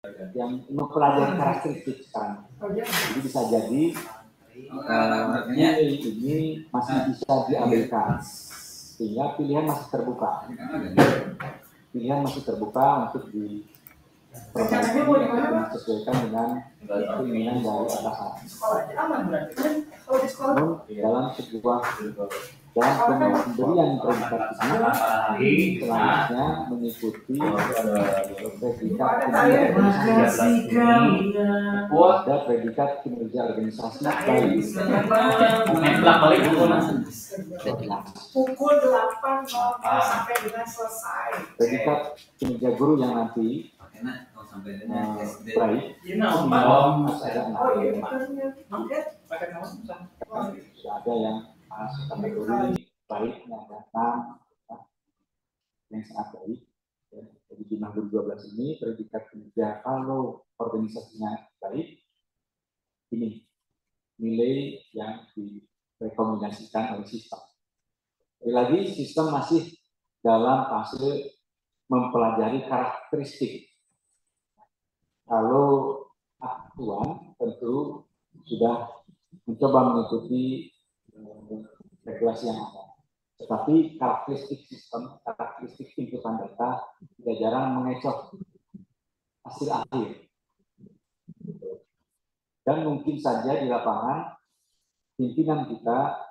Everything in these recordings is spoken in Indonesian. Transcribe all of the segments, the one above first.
yang mempelajari karakteristik sekarang. Jadi bisa jadi nilai ini masih bisa diambilkan, sehingga pilihan masih terbuka. Pilihan masih terbuka untuk disesuaikan dengan keinginan dari atasan. Namun dalam sebuah pemberian predikat ini selanjutnya mengikuti predikat ada predikat kinerja organisasi baik. Pukul 8.00 sampai dengan selesai. Predikat kinerja guru yang nanti baik harus ada 6. Sudah ada yang kategori baiknya ada 6 yang sangat baik. Jadi di 2012 ini predikat kinerja kalau organisasinya baik, ini nilai yang direkomendasikan oleh sistem. Lagi sistem masih dalam fase mempelajari karakteristik. Kalau aktuan tentu sudah mencoba mengikuti regulasi yang ada. Tetapi karakteristik sistem, karakteristik inputan data tidak jarang mengecoh hasil akhir. Dan mungkin saja di lapangan pimpinan kita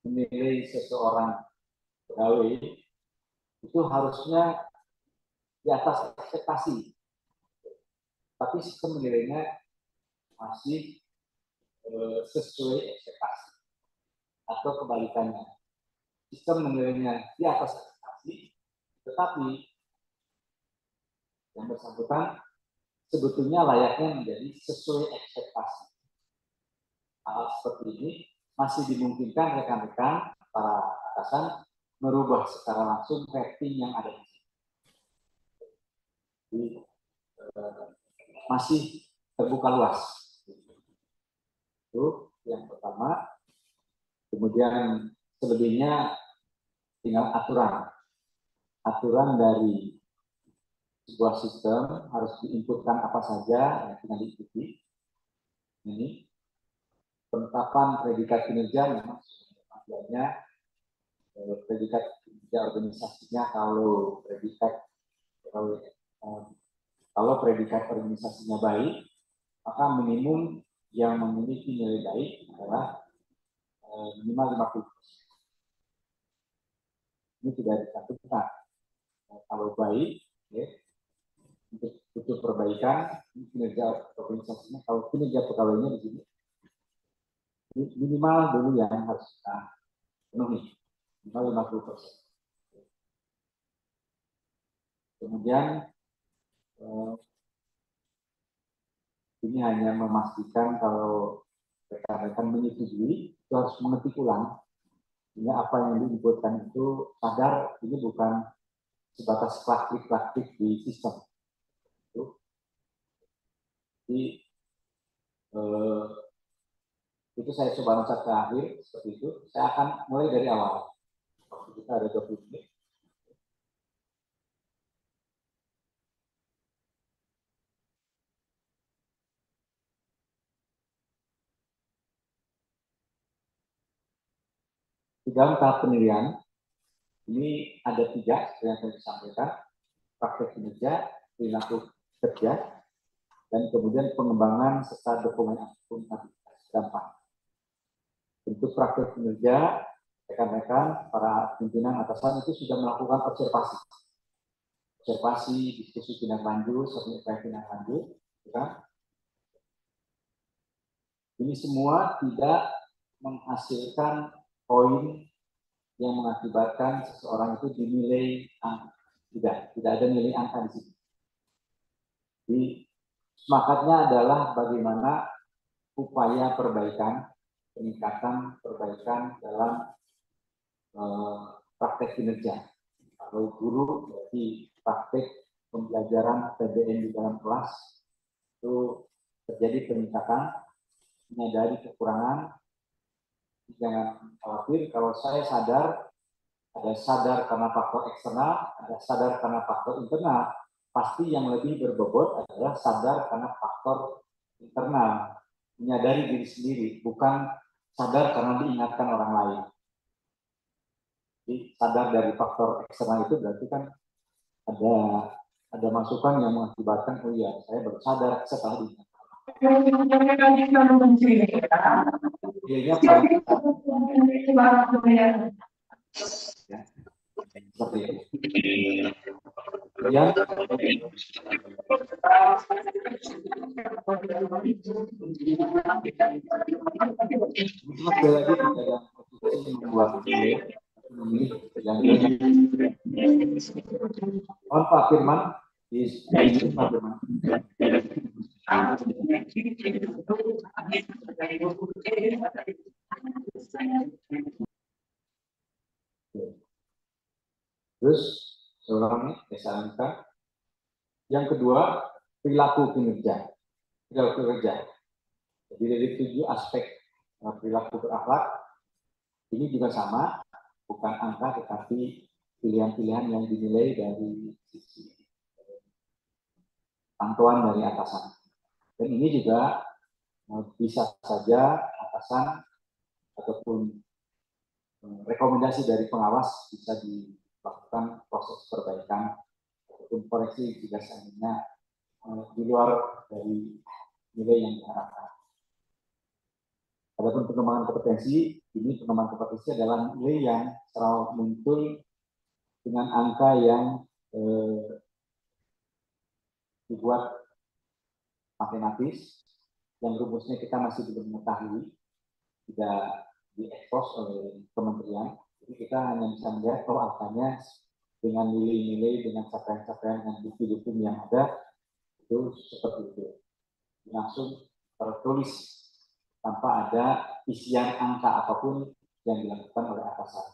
menilai seseorang pegawai itu harusnya di atas ekspektasi. Tapi sistem menilainya masih sesuai ekspektasi. Atau kebalikannya. Sistem menilainya di atas ekspektasi, tetapi yang bersangkutan sebetulnya layaknya menjadi sesuai ekspektasi. Hal seperti ini masih dimungkinkan rekan-rekan para atasan merubah secara langsung rating yang ada di sini. Jadi, masih terbuka luas. Itu yang pertama. Kemudian selebihnya tinggal aturan. Aturan dari sebuah sistem harus diinputkan apa saja yang tinggal diikuti. Ini penetapan predikat kinerja memang sebenarnya predikat kinerja organisasinya kalau predikat organisasinya baik, maka minimum yang memiliki nilai baik adalah minimal 50%. Ini tidak dicantumkan. Kalau baik, ya, untuk perbaikan kinerja organisasinya, kalau kinerja pegawainya di sini minimal dulu yang harus kita penuhi, minimal 50%. Kemudian ini hanya memastikan kalau rekan-rekan menyetujui, itu harus mengetik ulang. Sehingga apa yang diinputkan itu sadar ini bukan sebatas klik-klik di sistem. Jadi itu saya coba loncat ke akhir seperti itu. Saya akan mulai dari awal. Waktu kita ada 20 menit. Di dalam tahap penilaian, ini ada 3 yang saya sampaikan. Praktek kinerja, perilaku kerja, dan kemudian pengembangan serta dokumen akuntabilitas dampak. Untuk praktek kinerja, rekan-rekan, para pimpinan atasan itu sudah melakukan observasi, diskusi tindak lanjut, sampai tindak lanjut, kan? Ini semua tidak menghasilkan poin yang mengakibatkan seseorang itu dinilai angka. Tidak ada nilai angka di sini. Jadi semangatnya adalah bagaimana upaya perbaikan, peningkatan perbaikan dalam praktek kinerja. Kalau guru berarti praktek pembelajaran PBN di dalam kelas itu terjadi peningkatan, menyadari kekurangan. Jangan khawatir kalau saya sadar, ada sadar karena faktor eksternal, ada sadar karena faktor internal. pasti yang lebih berbobot adalah sadar karena faktor internal, menyadari diri sendiri, bukan sadar karena diingatkan orang lain. Jadi sadar dari faktor eksternal itu berarti kan ada masukan yang mengakibatkan, oh iya, saya baru sadar setelah diingatkan. Dia paling ya, seperti itu. Kemudian sekali lagi kita ada posisi membuat memilih yang Pak Firman di Pak Firman. Terus seorang SMK. Yang kedua, perilaku kinerja. Perilaku kerja. Jadi dari 7 aspek perilaku berakhlak ini juga sama, bukan angka tetapi pilihan-pilihan yang dinilai dari sisi pantauan dari atasan. Dan ini juga bisa saja atasan ataupun rekomendasi dari pengawas bisa dilakukan proses perbaikan ataupun koreksi jika seandainya di luar dari nilai yang diharapkan. Adapun pengembangan kompetensi, ini pengembangan kompetensi adalah nilai yang selalu muncul dengan angka yang dibuat matematis, yang rumusnya kita masih belum mengetahui, tidak diekspos oleh kementerian. Jadi kita hanya bisa melihat kalau angkanya dengan nilai-nilai, dengan capaian-capaian dan bukti-bukti yang ada, itu seperti itu. Langsung tertulis tanpa ada isian angka apapun yang dilakukan oleh atasan.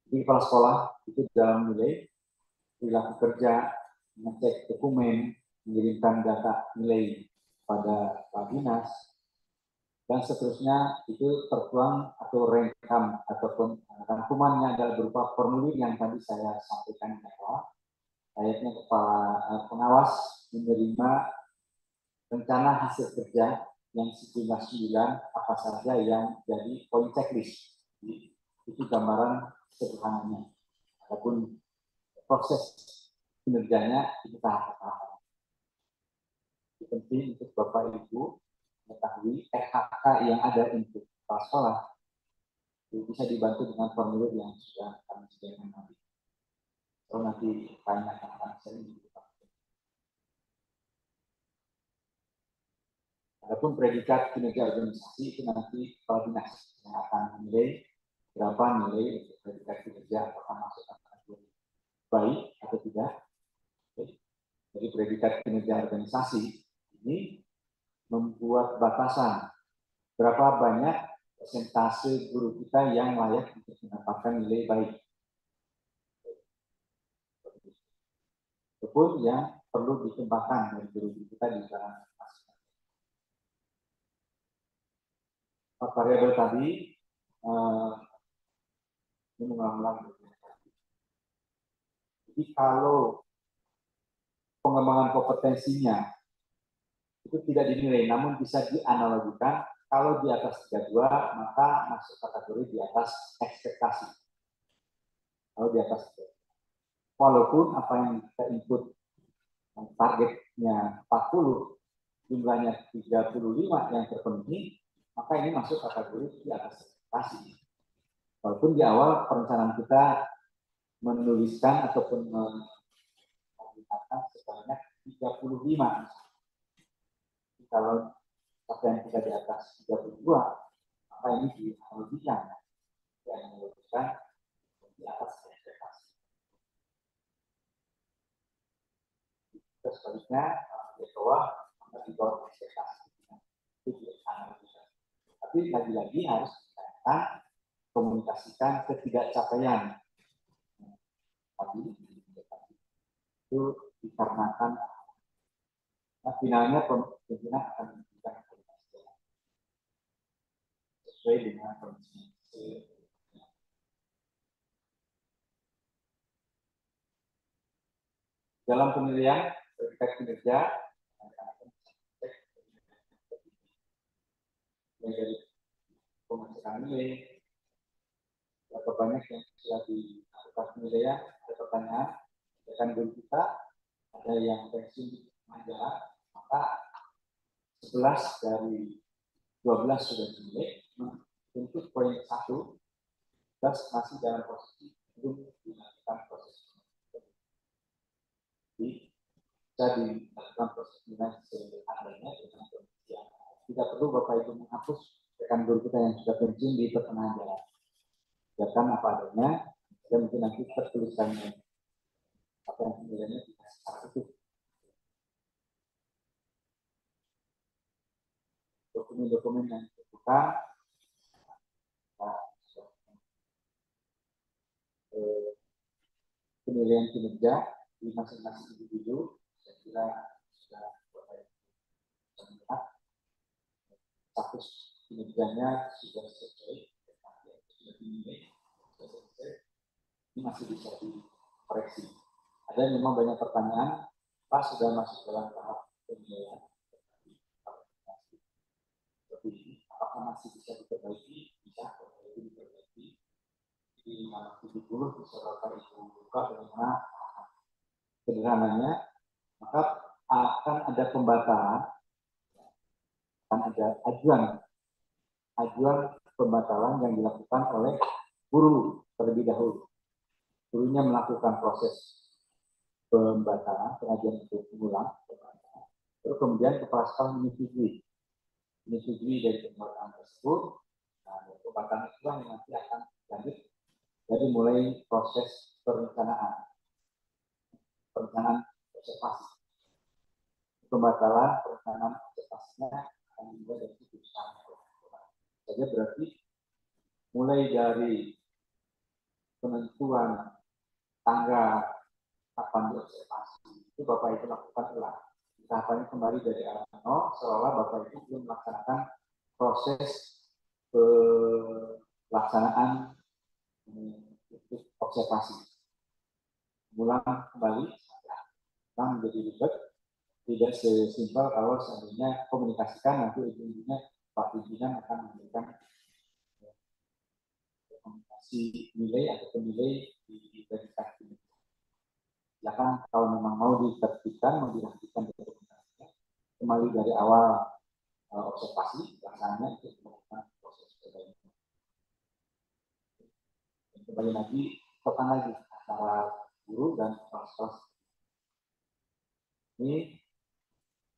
Di kepala sekolah itu dalam nilai perilaku kerja, mengecek dokumen, mengirimkan data nilai pada Pak Dinas, dan seterusnya itu tertuang atau rekam ataupun rangkumannya adalah berupa formulir yang tadi saya sampaikan di awal. Layaknya kepala pengawas menerima rencana hasil kerja yang sejumlah 9 apa saja yang jadi poin checklist. Itu gambaran sederhananya. Adapun proses kinerjanya itu tahap-tahap. Itu penting untuk Bapak Ibu mengetahui RHK yang ada untuk kepala sekolah itu bisa dibantu dengan formulir yang sudah kami sediakan nanti. Kalau nanti tanya akan sering dipakai. Adapun predikat kinerja organisasi itu nanti kepala dinas yang akan menilai berapa nilai untuk predikat kinerja, apakah masuk kategori baik atau tidak. Jadi predikat kinerja organisasi ini membuat batasan berapa banyak persentase guru kita yang layak untuk mendapatkan nilai baik. Itu pun yang perlu dikembangkan dari guru kita di dalam variabel tadi ini mengulang-ulang. Jadi kalau pengembangan kompetensinya itu tidak dinilai, namun bisa dianalogikan. Kalau di atas 32, maka masuk kategori di atas ekspektasi. Kalau di atas 32. Walaupun apa yang kita input targetnya 40, jumlahnya 35 yang terpenuhi, maka ini masuk kategori di atas ekspektasi. Walaupun di awal perencanaan kita menuliskan ataupun mengatakan sebanyak 35. Kalau capaian kita di atas 32, maka ini dianalogikan yang menyebutkan di atas ekspektasi. Terus sebaliknya di bawah, maka di bawah ekspektasi. Itu dianalogikan. Tapi lagi-lagi harus kita komunikasikan ketidakcapaian. Tadi itu dikarenakan finalnya pimpinan akan memberikan sesuai dengan kondisi. dalam penilaian predikat kinerja dari pemasukan nilai, berapa banyak yang sudah dilakukan penilaian, ada pertanyaan, rekan guru kita, ada yang pensiun majalah, maka 11 dari 12 sudah dinilai. Untuk poin 1, masih dalam posisi belum dilakukan proses. Jadi, bisa dilakukan proses penilaian seadanya dengan kondisi yang tidak perlu Bapak Ibu menghapus rekan guru kita yang sudah pensiun di pertengahan jalan. Biarkan apa adanya, dan mungkin nanti tertulisannya apa yang penilaiannya tidak secara utuh. Dokumen-dokumen yang dibutuhkan penilaian kinerja di masing-masing individu, saya kira sudah melihat status kinerjanya sudah sesuai, sudah dinilai, sudah selesai, ini masih bisa dikoreksi. Ada yang memang banyak pertanyaan, Pak sudah masuk dalam tahap penilaian, apakah masih bisa diperbaiki? Bisa diperbaiki. Di 70 disodorkan itu buka bagaimana sederhananya, maka akan ada pembatalan, akan ada ajuan pembatalan yang dilakukan oleh guru terlebih dahulu. Gurunya melakukan proses pembatalan, pengajuan untuk ulang, terus kemudian kepala sekolah menyetujui dari pembatalan tersebut. Nah, pembatalan itu yang nanti akan lanjut dari mulai proses perencanaan observasi. Pembatalan perencanaan observasinya akan dimulai dari keputusan. Saja berarti mulai dari penentuan tanggal kapan diobservasi itu Bapak Ibu lakukan ulang. Tahapannya kembali dari awal nol, seolah Bapak Ibu belum melaksanakan proses pelaksanaan untuk observasi. Ulang kembali, menjadi ribet, tidak sesimpel kalau seandainya komunikasikan nanti ujung-ujungnya Pak Pimpinan akan memberikan komunikasi nilai atau penilai di verifikasi. Silakan kalau memang mau ditertibkan, mau dilanjutkan dokumentasinya, kembali dari awal observasi, pelaksanaannya itu melakukan proses perbaikan. Kembali lagi, tekan lagi antara guru dan kepala. Ini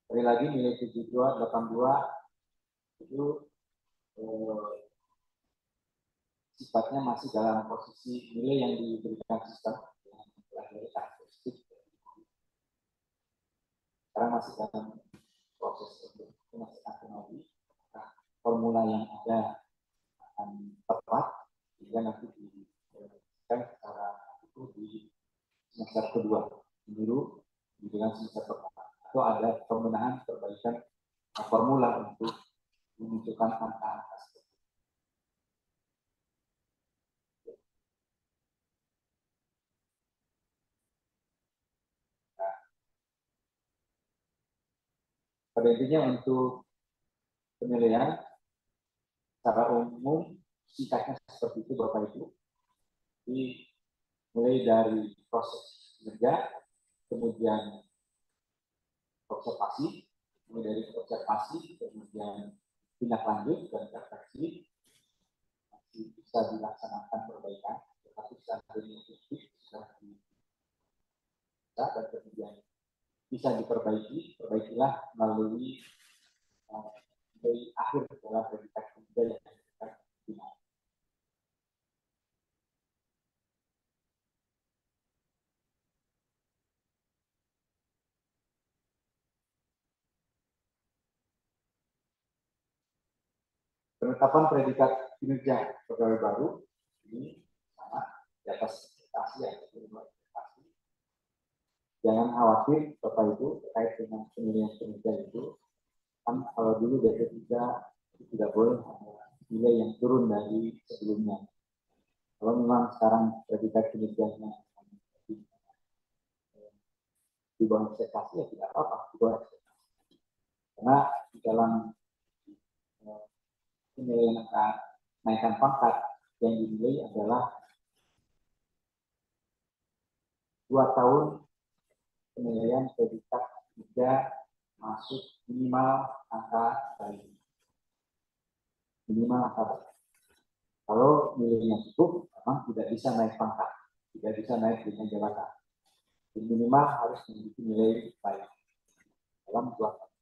sekali lagi nilai 72, 82 itu sifatnya masih dalam posisi nilai yang diberikan sistem dengan dari karakteristik. Sekarang masih dalam proses itu masih akan lagi formula yang ada akan tepat sehingga nanti diberikan secara itu di semester kedua minggu dengan semester pertama atau ada pembenahan perbaikan formula untuk menunjukkan angka-angka. Pada intinya untuk penilaian secara umum singkatnya seperti itu Bapak Ibu. Jadi mulai dari proses kerja, kemudian observasi, mulai dari observasi, kemudian tindak lanjut dan refleksi masih bisa dilaksanakan perbaikan, tetapi secara definitif sudah bisa dan kemudian bisa perbaikilah melalui dari akhir dalam predikat kerja yang kita final. Penetapan predikat kinerja pegawai baru ini sama di atas ekspektasi ya, ekspektasi. Jangan khawatir Bapak Ibu terkait dengan penilaian kinerja itu. Kan kalau dulu dari 3 tidak boleh ada nilai yang turun dari sebelumnya. Kalau memang sekarang predikat kinerjanya di bawah ekspektasi ya tidak apa-apa, di bawah ekspektasi. Karena di dalam penilaian angka naikkan pangkat yang dinilai adalah 2 tahun penilaian predikat tiga masuk minimal angka baik. Minimal angka baik. Kalau nilainya cukup, memang tidak bisa naik pangkat, tidak bisa naik jenjang jabatan. Jadi minimal harus memiliki nilai baik dalam 2 tahun.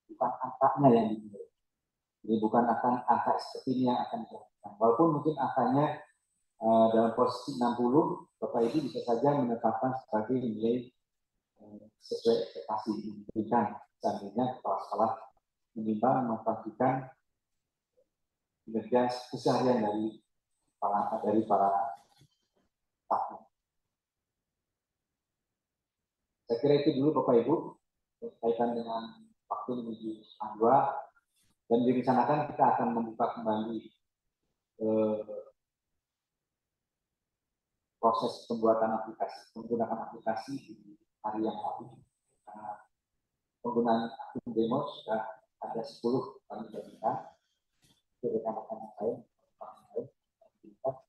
Bukan angkanya yang dinilai. Jadi bukan angka seperti ini yang akan dilakukan. Walaupun mungkin angkanya dalam posisi 60, Bapak Ibu bisa saja menetapkan sebagai nilai sesuai ekspektasi diberikan. Seandainya kepala sekolah menimbang memperhatikan kinerja keseharian dari para staff. Saya kira itu dulu Bapak Ibu berkaitan dengan waktu menuju A2, dan direncanakan kita akan membuka kembali proses pembuatan aplikasi, menggunakan aplikasi di hari yang lalu. Penggunaan akun demo sudah ada 10 kali bagikan. Itu rekan-rekan saya,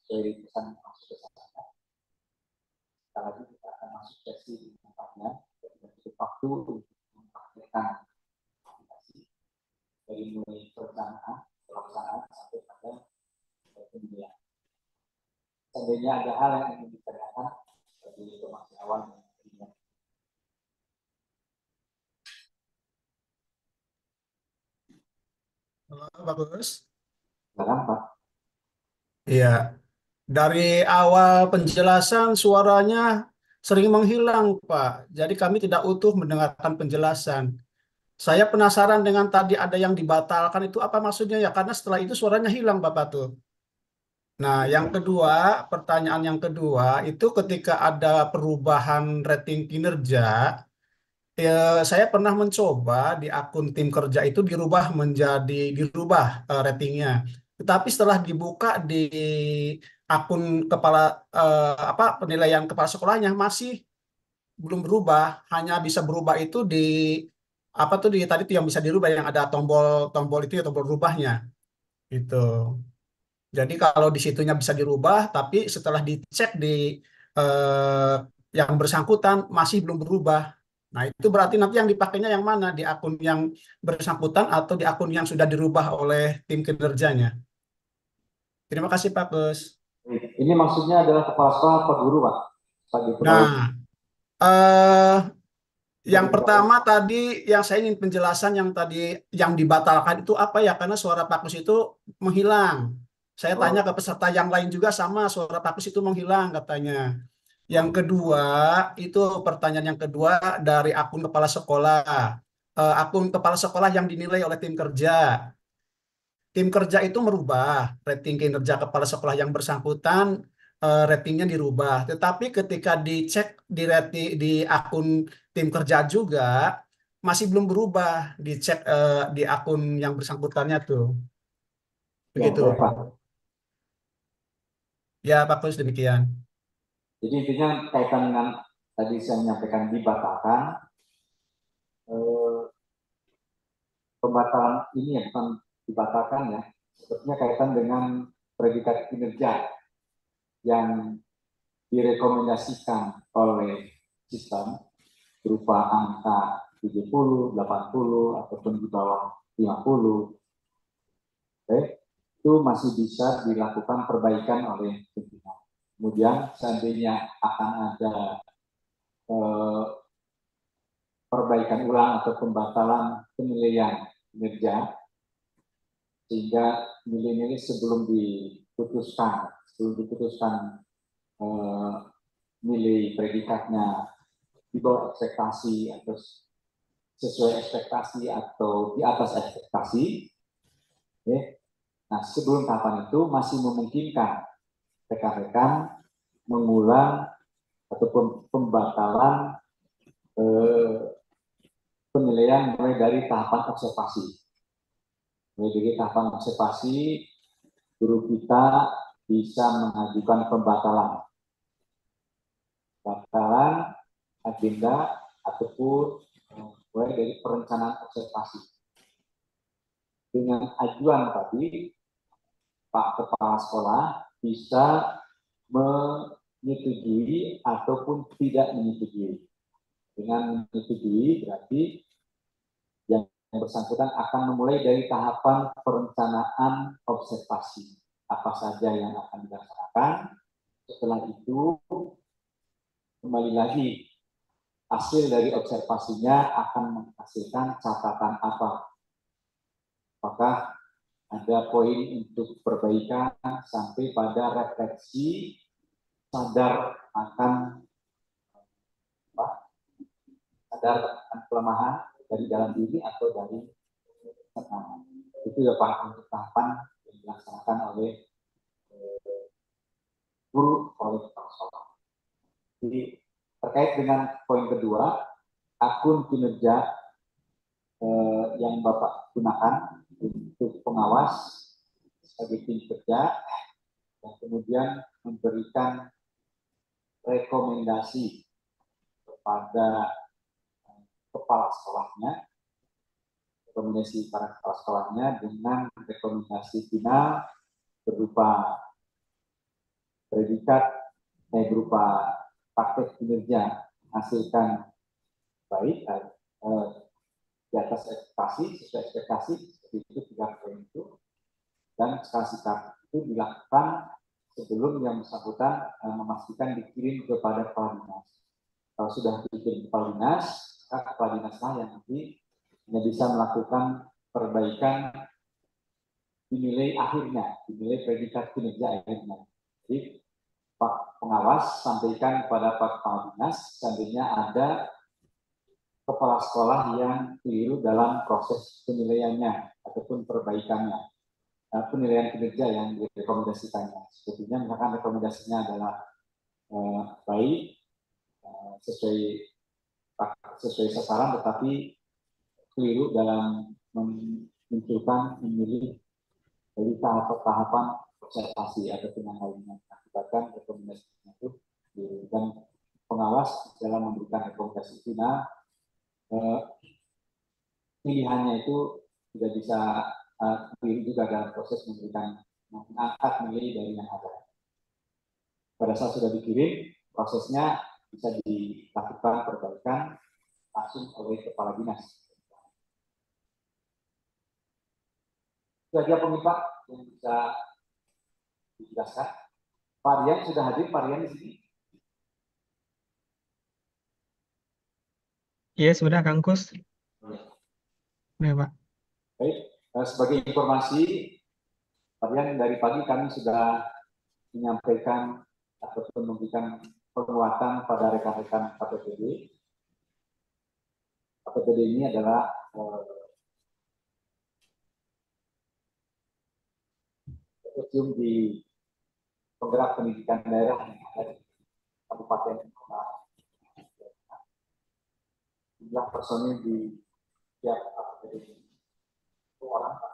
dari pesan masuk ke sana. Sekali lagi kita akan masuk sesi di tempatnya, dan cukup waktu untuk mempraktikkan aplikasi dari mulai perencanaan, pelaksanaan sampai pada penilaian. Seandainya ada hal yang ingin ditanyakan dari informasi awal yang Bagus. silakan Pak. Iya, dari awal penjelasan suaranya sering menghilang, Pak. Jadi kami tidak utuh mendengarkan penjelasan. Saya penasaran dengan tadi ada yang dibatalkan itu apa maksudnya ya? Karena setelah itu suaranya hilang, Bapak tuh. Nah, yang kedua, pertanyaan yang kedua itu ketika ada perubahan rating kinerja, saya pernah mencoba di akun tim kerja itu dirubah ratingnya. Tetapi setelah dibuka di akun kepala penilaian kepala sekolahnya masih belum berubah, hanya bisa berubah itu di apa tuh di tadi tuh yang bisa dirubah yang ada tombol itu ya tombol rubahnya itu. Jadi kalau di situnya bisa dirubah, tapi setelah dicek di eh, yang bersangkutan masih belum berubah. Nah, itu berarti nanti yang dipakainya yang mana? Di akun yang bersangkutan atau di akun yang sudah dirubah oleh tim kinerjanya? Terima kasih, Pak Kus. Ini maksudnya adalah kepala sekolah atau guru Pak? Sebagai pegawai. Nah, eh, yang pertama tadi yang saya ingin penjelasan yang tadi yang dibatalkan itu apa ya? Karena suara Pak Kus itu menghilang. Saya tanya ke Oh, peserta yang lain juga sama, suara Pak Kus itu menghilang katanya. Yang kedua, itu pertanyaan yang kedua dari akun kepala sekolah. Akun kepala sekolah yang dinilai oleh tim kerja. Tim kerja itu merubah rating kinerja kepala sekolah yang bersangkutan, ratingnya dirubah. Tetapi ketika dicek di akun tim kerja juga, masih belum berubah, dicek di akun yang bersangkutannya tuh. ya Begitu. baik Pak. Ya, Pak Kus demikian. Jadi intinya kaitan dengan tadi saya menyampaikan dibatalkan, pembatalan ini ya bukan dibatalkan ya, sepertinya kaitan dengan predikat kinerja yang direkomendasikan oleh sistem berupa angka 70, 80, ataupun di bawah 50. Oke, itu masih bisa dilakukan perbaikan oleh pimpinan. Kemudian seandainya akan ada eh, perbaikan ulang atau pembatalan penilaian kinerja, sehingga nilai-nilai sebelum diputuskan eh, nilai predikatnya di bawah ekspektasi atau sesuai ekspektasi atau di atas ekspektasi, ya. Nah, sebelum tahapan itu masih memungkinkan rekan-rekan mengulang ataupun pembatalan penilaian mulai dari tahapan observasi. Mulai dari tahapan observasi, guru kita bisa mengajukan pembatalan. Pembatalan agenda ataupun mulai dari perencanaan observasi. Dengan ajuan tadi, Pak Kepala Sekolah bisa menyetujui ataupun tidak menyetujui. Dengan menyetujui berarti yang bersangkutan akan memulai dari tahapan perencanaan observasi. Apa saja yang akan dilaksanakan. Setelah itu, kembali lagi, hasil dari observasinya akan menghasilkan catatan apa. Apakah ada poin untuk perbaikan sampai pada refleksi sadar akan kelemahan dari dalam diri atau dari tekanan. Itu ya Pak untuk tahapan yang dilaksanakan oleh guru oleh kepala sekolah. Jadi terkait dengan poin kedua, akun kinerja yang Bapak gunakan untuk pengawas sebagai tim kerja dan kemudian memberikan rekomendasi kepada kepala sekolahnya, rekomendasi para kepala sekolahnya dengan rekomendasi final berupa predikat berupa praktek kinerja hasilkan baik di atas ekspektasi, sesuai ekspektasi, seperti itu 3 poin itu, dan skala sikap itu dilakukan sebelum yang bersangkutan memastikan dikirim kepada kepala dinas. Kalau sudah dikirim ke kepala dinas, maka kepala dinaslah yang nanti bisa melakukan perbaikan dinilai akhirnya, dinilai predikat kinerja akhirnya. Jadi Pak Pengawas sampaikan kepada Pak Kepala Dinas, seandainya ada kepala sekolah yang keliru dalam proses penilaiannya ataupun perbaikannya, penilaian kinerja yang direkomendasikannya. Sepertinya misalkan rekomendasinya adalah baik, sesuai sasaran, tetapi keliru dalam memunculkan memilih dari tahapan observasi ataupun yang lainnya, akibatkan rekomendasinya itu dan pengawas dalam memberikan rekomendasi final pilihannya itu tidak bisa keliru juga dalam proses memberikan mengangkat nilai dari yang ada. Pada saat sudah dikirim, prosesnya bisa dilakukan perbaikan langsung oleh kepala dinas. Itu aja Pak yang bisa dijelaskan. Pak Rian sudah hadir, Pak Rian di sini. Iya, sudah Kang Kus. Ya, Pak. Baik, sebagai informasi, Pak Rian, dari pagi kami sudah menyampaikan ataupun memberikan penguatan pada rekan-rekan KPPD. KPPD ini adalah konsorsium di penggerak pendidikan daerah yang ada di Kabupaten Kota. Jumlah personil di tiap KPPD itu orang, Pak.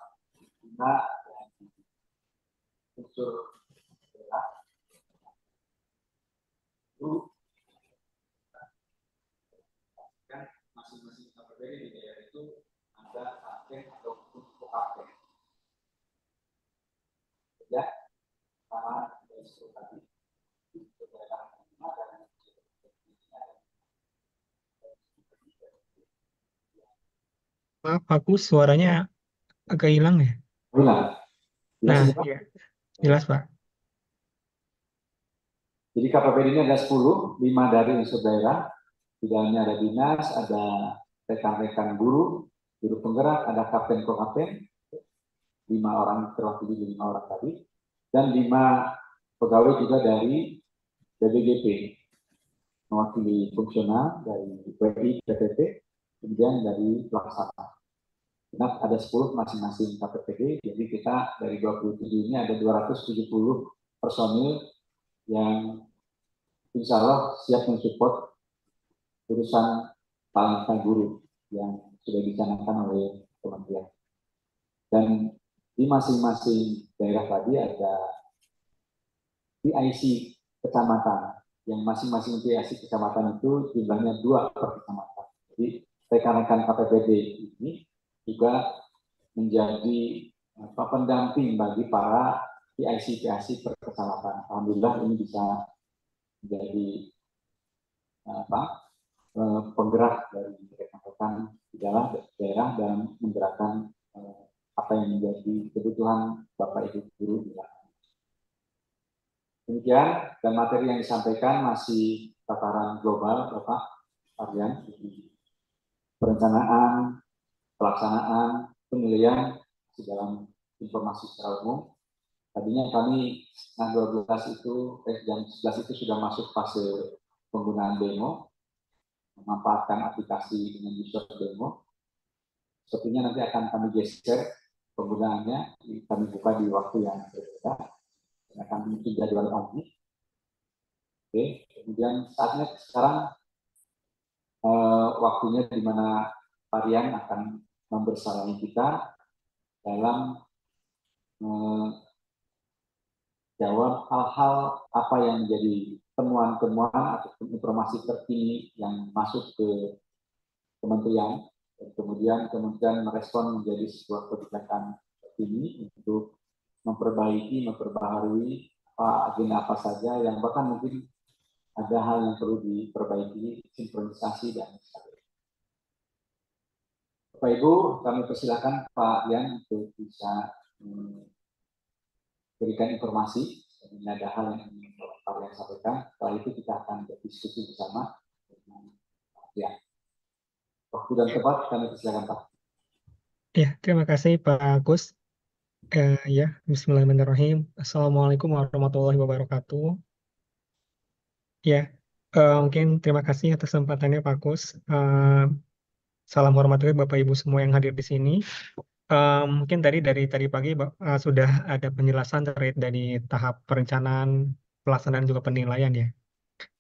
Unsur daerah itu kan masing-masing KPPD di daerah itu ada kapten atau kapten. Ya, sama dari sekolah tadi di daerah dan Maaf, aku suaranya agak hilang ya. hilang. Nah, iya. Jelas Pak. Jadi KPPD ini ada 10, 5 dari unsur daerah, di dalamnya ada dinas, ada rekan-rekan guru penggerak, ada kapten ko-kapten, 5 orang terwakili 5 orang tadi, dan 5 pegawai juga dari BBGP, mewakili fungsional dari WI, PPP, kemudian dari pelaksana. Nah, ada 10 masing-masing KPPD, jadi kita dari 27 ini ada 270 personil yang insya Allah siap mensupport urusan talenta guru yang sudah dicanangkan oleh kementerian. Dan di masing-masing daerah tadi ada PIC kecamatan yang masing-masing PIC kecamatan itu jumlahnya 2 per kecamatan. Jadi rekan-rekan KPPD ini juga menjadi pendamping bagi para PIC per kecamatan. Alhamdulillah ini bisa menjadi penggerak dari rekan-rekan di dalam daerah dalam menggerakkan apa yang menjadi kebutuhan Bapak Ibu guru di lapangan. Demikian, dan materi yang disampaikan masih tataran global, Bapak Aryan, perencanaan, pelaksanaan, penilaian di dalam informasi secara umum. Tadinya kami tanggal 12 itu, jam 11 itu sudah masuk fase penggunaan demo, memanfaatkan aplikasi dengan user demo. Sepertinya nanti akan kami geser penggunaannya, kami buka di waktu yang berbeda, dan akan mengikuti jadwal lagi. Oke, kemudian saatnya sekarang waktunya di mana Varian akan membersamai kita dalam jawab hal-hal apa yang menjadi temuan-temuan atau informasi terkini yang masuk ke kementerian, dan kemudian kementerian merespon menjadi sebuah kebijakan terkini untuk memperbaharui agenda apa saja yang bahkan mungkin ada hal yang perlu diperbaiki, sinkronisasi dan sebagainya. Bapak Ibu, kami persilakan Pak Yan untuk bisa berikan informasi. Ini ada hal yang ingin Pak Yan sampaikan. Setelah itu kita akan berdiskusi bersama dengan Pak Yan. Waktu dan tempat kami persilakan Pak. Ya, terima kasih Pak Agus. Ya, Bismillahirrahmanirrahim. Assalamualaikum warahmatullahi wabarakatuh. Ya, mungkin terima kasih atas kesempatannya Pak Agus. Salam hormat juga Bapak Ibu semua yang hadir di sini. Mungkin dari tadi pagi sudah ada penjelasan terkait dari tahap perencanaan, pelaksanaan juga penilaian ya.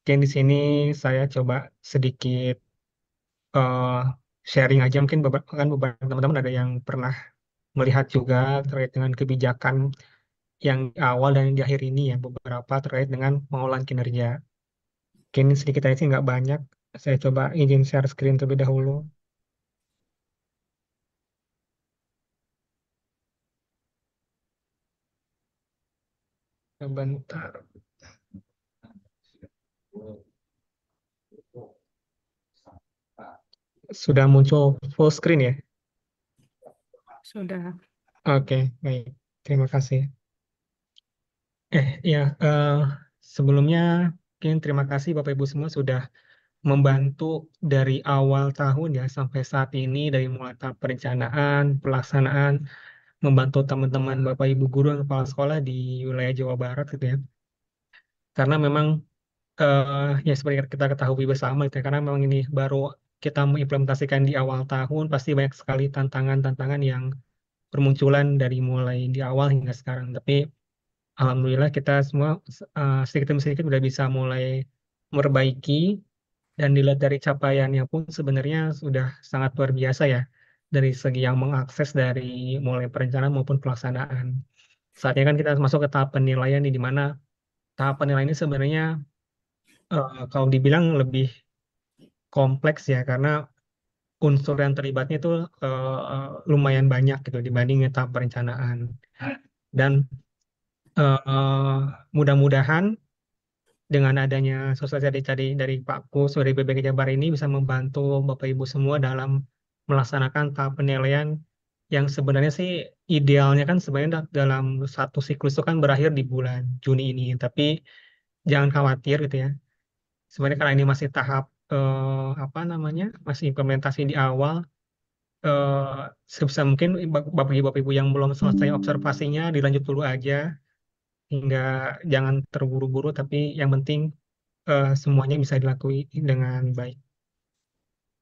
Mungkin di sini saya coba sedikit sharing aja, mungkin beberapa teman-teman ada yang pernah melihat juga terkait dengan kebijakan yang di awal dan di akhir ini ya, beberapa terkait dengan pengolahan kinerja. Mungkin sedikit aja sih, nggak banyak. Saya coba izin share screen terlebih dahulu. Sebentar. Sudah muncul full screen ya? Sudah. Oke, baik. Terima kasih. Sebelumnya mungkin terima kasih Bapak Ibu semua sudah membantu dari awal tahun ya sampai saat ini, dari mulai tahap perencanaan, pelaksanaan, membantu teman-teman Bapak Ibu guru dan kepala sekolah di wilayah Jawa Barat gitu ya. Karena memang ya seperti kita ketahui bersama gitu ya, karena memang ini baru kita mengimplementasikan di awal tahun, pasti banyak sekali tantangan-tantangan yang bermunculan dari mulai di awal hingga sekarang. Tapi alhamdulillah kita semua sedikit demi sedikit sudah bisa mulai memperbaiki, dan dilihat dari capaiannya pun sebenarnya sudah sangat luar biasa ya, dari segi yang mengakses dari mulai perencanaan maupun pelaksanaan. Saatnya kan kita masuk ke tahap penilaian di mana tahap penilaian ini sebenarnya kalau dibilang lebih kompleks ya, karena unsur yang terlibatnya itu lumayan banyak gitu dibanding tahap perencanaan. Dan mudah-mudahan dengan adanya sosialisasi dari Pak Kus dari BPK Jabar ini bisa membantu Bapak Ibu semua dalam melaksanakan tahap penilaian yang sebenarnya sih idealnya kan sebenarnya dalam satu siklus itu kan berakhir di bulan Juni ini. Tapi jangan khawatir gitu ya. Sebenarnya karena ini masih tahap masih implementasi di awal, sebisa mungkin Bapak Ibu yang belum selesai observasinya dilanjut dulu aja, hingga jangan terburu-buru, tapi yang penting semuanya bisa dilakukan dengan baik.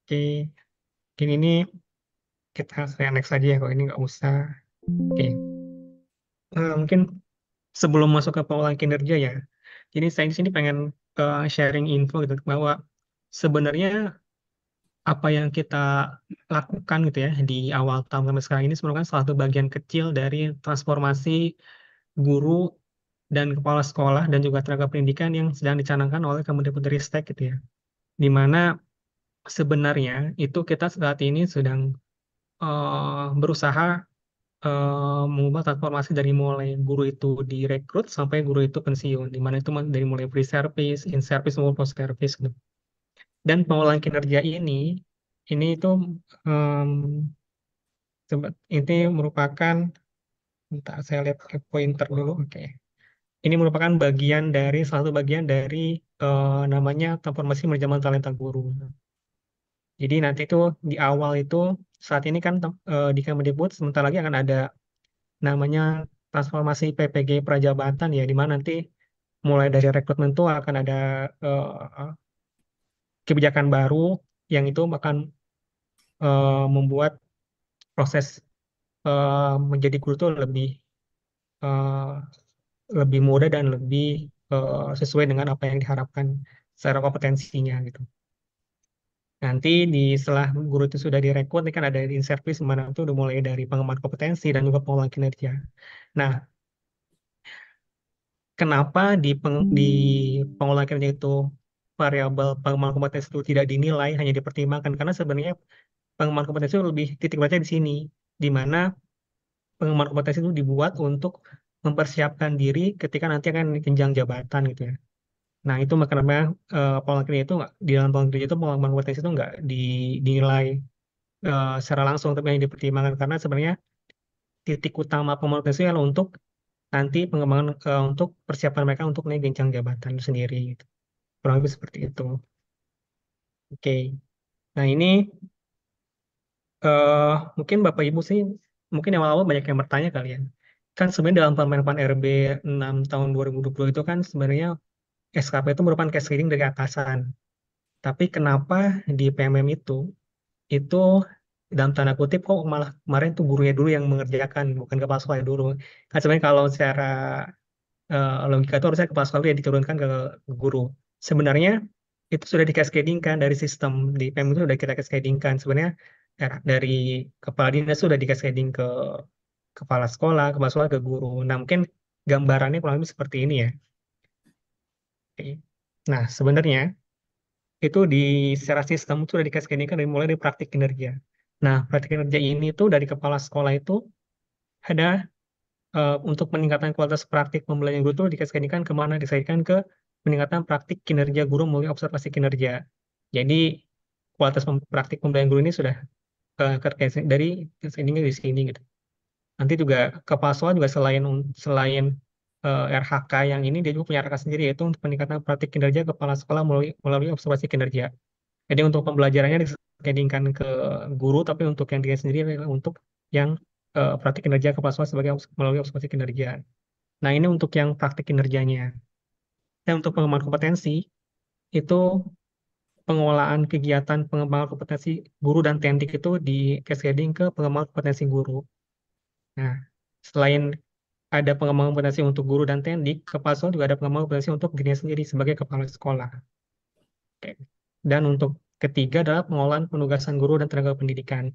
Oke, mungkin ini saya next aja ya, kalau ini nggak usah. Oke, mungkin sebelum masuk ke pengolahan kinerja ya, jadi saya di sini pengen sharing info gitu, bahwa sebenarnya apa yang kita lakukan gitu ya di awal tahun sampai sekarang ini merupakan salah satu bagian kecil dari transformasi guru dan kepala sekolah dan juga tenaga pendidikan yang sedang dicanangkan oleh Kemendikbudristek gitu ya. Di mana sebenarnya itu kita saat ini sedang berusaha mengubah transformasi dari mulai guru itu direkrut sampai guru itu pensiun, di mana itu dari mulai pre-service, in-service, maupun post-service gitu. Dan pengelolaan kinerja ini itu em, ini merupakan, bentar saya lihat ke pointer dulu, oke. Ini merupakan salah satu bagian dari namanya transformasi manajemen talenta guru. Jadi nanti itu di awal itu saat ini kan di Kemendikbud sebentar lagi akan ada namanya transformasi PPG Prajabatan ya, di mana nanti mulai dari rekrutmen itu akan ada kebijakan baru yang itu akan membuat proses menjadi guru itu eh, lebih mudah dan lebih sesuai dengan apa yang diharapkan secara kompetensinya gitu. Nanti setelah guru itu sudah direkrut, ini kan ada in service, mana itu udah mulai dari pengembangan kompetensi dan juga pengembangan kinerja. Nah, kenapa di pengelolaan kinerja itu variabel pengembangan kompetensi itu tidak dinilai, hanya dipertimbangkan? Karena sebenarnya pengembangan kompetensi itu lebih titik baca di sini, di mana pengembangan kompetensi itu dibuat untuk mempersiapkan diri ketika nanti akan jenjang jabatan gitu ya. Nah, itu makanya pengembangan kinerja itu di dalam pengembangan kinerja itu pengembangan kompetensi itu nggak dinilai secara langsung, tapi yang dipertimbangkan karena sebenarnya titik utama pengembangan kompetensi adalah untuk nanti pengembangan untuk persiapan mereka untuk naik jenjang jabatan itu sendiri gitu. Kurang lebih seperti itu. Oke. Nah, ini eh mungkin Bapak Ibu sih mungkin awal-awal banyak yang bertanya kali ya. Kan sebenarnya dalam Permen RB 6 tahun 2020 itu kan sebenarnya SKP itu merupakan cascading dari atasan. Tapi kenapa di PMM itu dalam tanda kutip kok malah kemarin tuh gurunya dulu yang mengerjakan, bukan kepala sekolah dulu. Kan sebenarnya kalau secara logika itu harusnya kepala sekolah yang diturunkan ke guru. Sebenarnya itu sudah dikascadingkan dari sistem di PM itu sudah kita cascadingkan. Sebenarnya dari kepala dinas sudah dikascading ke kepala sekolah ke guru. Nah, mungkin gambarannya kurang lebih seperti ini ya. Oke. Nah, sebenarnya itu secara sistem itu sudah dikascadingkan dari mulai dari praktik kinerja. Nah, praktik kinerja ini tuh dari kepala sekolah itu ada untuk peningkatan kualitas praktik pembelajaran guru itu dikaitkan kemana? Dikaitkan ke peningkatan praktik kinerja guru melalui observasi kinerja. Jadi kualitas praktik pembelajaran guru ini sudah terkait dari ini di sini gitu. Nanti juga kepala sekolah juga selain RHK yang ini dia juga punya RHK sendiri yaitu untuk peningkatan praktik kinerja kepala sekolah melalui observasi kinerja. Jadi untuk pembelajarannya dikaitkan ke guru, tapi untuk yang dia sendiri adalah untuk yang praktik kinerja kepala sekolah sebagai melalui observasi kinerja. Nah, ini untuk yang praktik kinerjanya. Dan untuk pengembangan kompetensi, itu pengelolaan kegiatan pengembangan kompetensi guru dan tendik itu di cascading ke pengembangan kompetensi guru. Nah, selain ada pengembangan kompetensi untuk guru dan tendik, kepala sekolah juga ada pengembangan kompetensi untuk dirinya sendiri sebagai kepala sekolah. Oke. Dan untuk ketiga adalah pengelolaan penugasan guru dan tenaga pendidikan,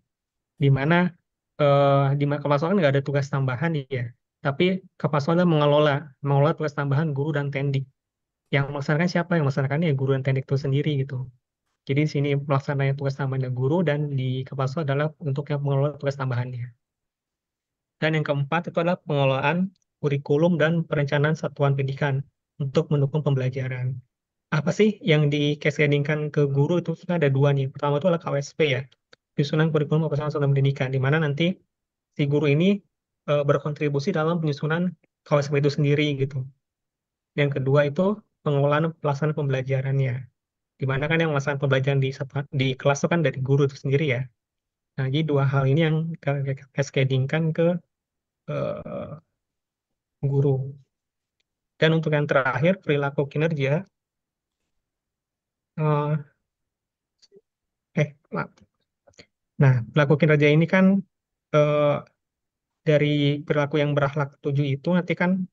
di mana di kepala sekolah kan nggak ada tugas tambahan ya, tapi kepala sekolah adalah mengelola tugas tambahan guru dan tendik. Yang melaksanakan siapa? Yang melaksanakannya ya guru dan teknik itu sendiri gitu. Jadi di sini pelaksanaan tugas tambahannya guru dan di kepala sekolah adalah untuk yang mengelola tugas tambahannya. Dan yang keempat itu adalah pengelolaan kurikulum dan perencanaan satuan pendidikan untuk mendukung pembelajaran. Apa sih yang dikascadingkan ke guru itu sebenarnya ada dua nih. Pertama itu adalah KWSP ya, penyusunan kurikulum perencanaan satuan pendidikan, di mana nanti si guru ini berkontribusi dalam penyusunan KWSP itu sendiri gitu. Yang kedua itu pengelolaan pelaksanaan pembelajarannya. Di mana kan yang melaksanakan pembelajaran di kelas itu kan dari guru itu sendiri ya. Nah, jadi dua hal ini yang cascadingkan ke eh, guru. Dan untuk yang terakhir, perilaku kinerja, eh, maaf. Nah, perilaku kinerja ini kan eh, dari perilaku yang berakhlak 7 itu nanti kan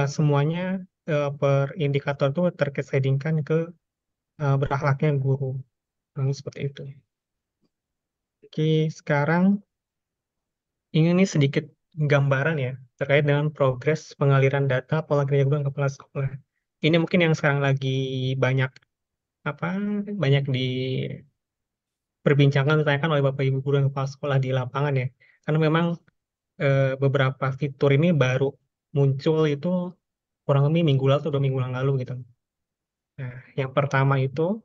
semuanya per indikator itu tercascadingkan ke berakhlaknya guru. Nah, seperti itu. Oke, sekarang ini nih sedikit gambaran ya terkait dengan progres pengaliran data pola kerja guru dan kepala sekolah. Ini mungkin yang sekarang lagi banyak apa banyak diperbincangkan ditanyakan oleh Bapak Ibu guru dan kepala sekolah di lapangan ya. Karena memang beberapa fitur ini baru muncul itu kurang lebih minggu lalu atau 2 minggu yang lalu gitu. Nah, yang pertama itu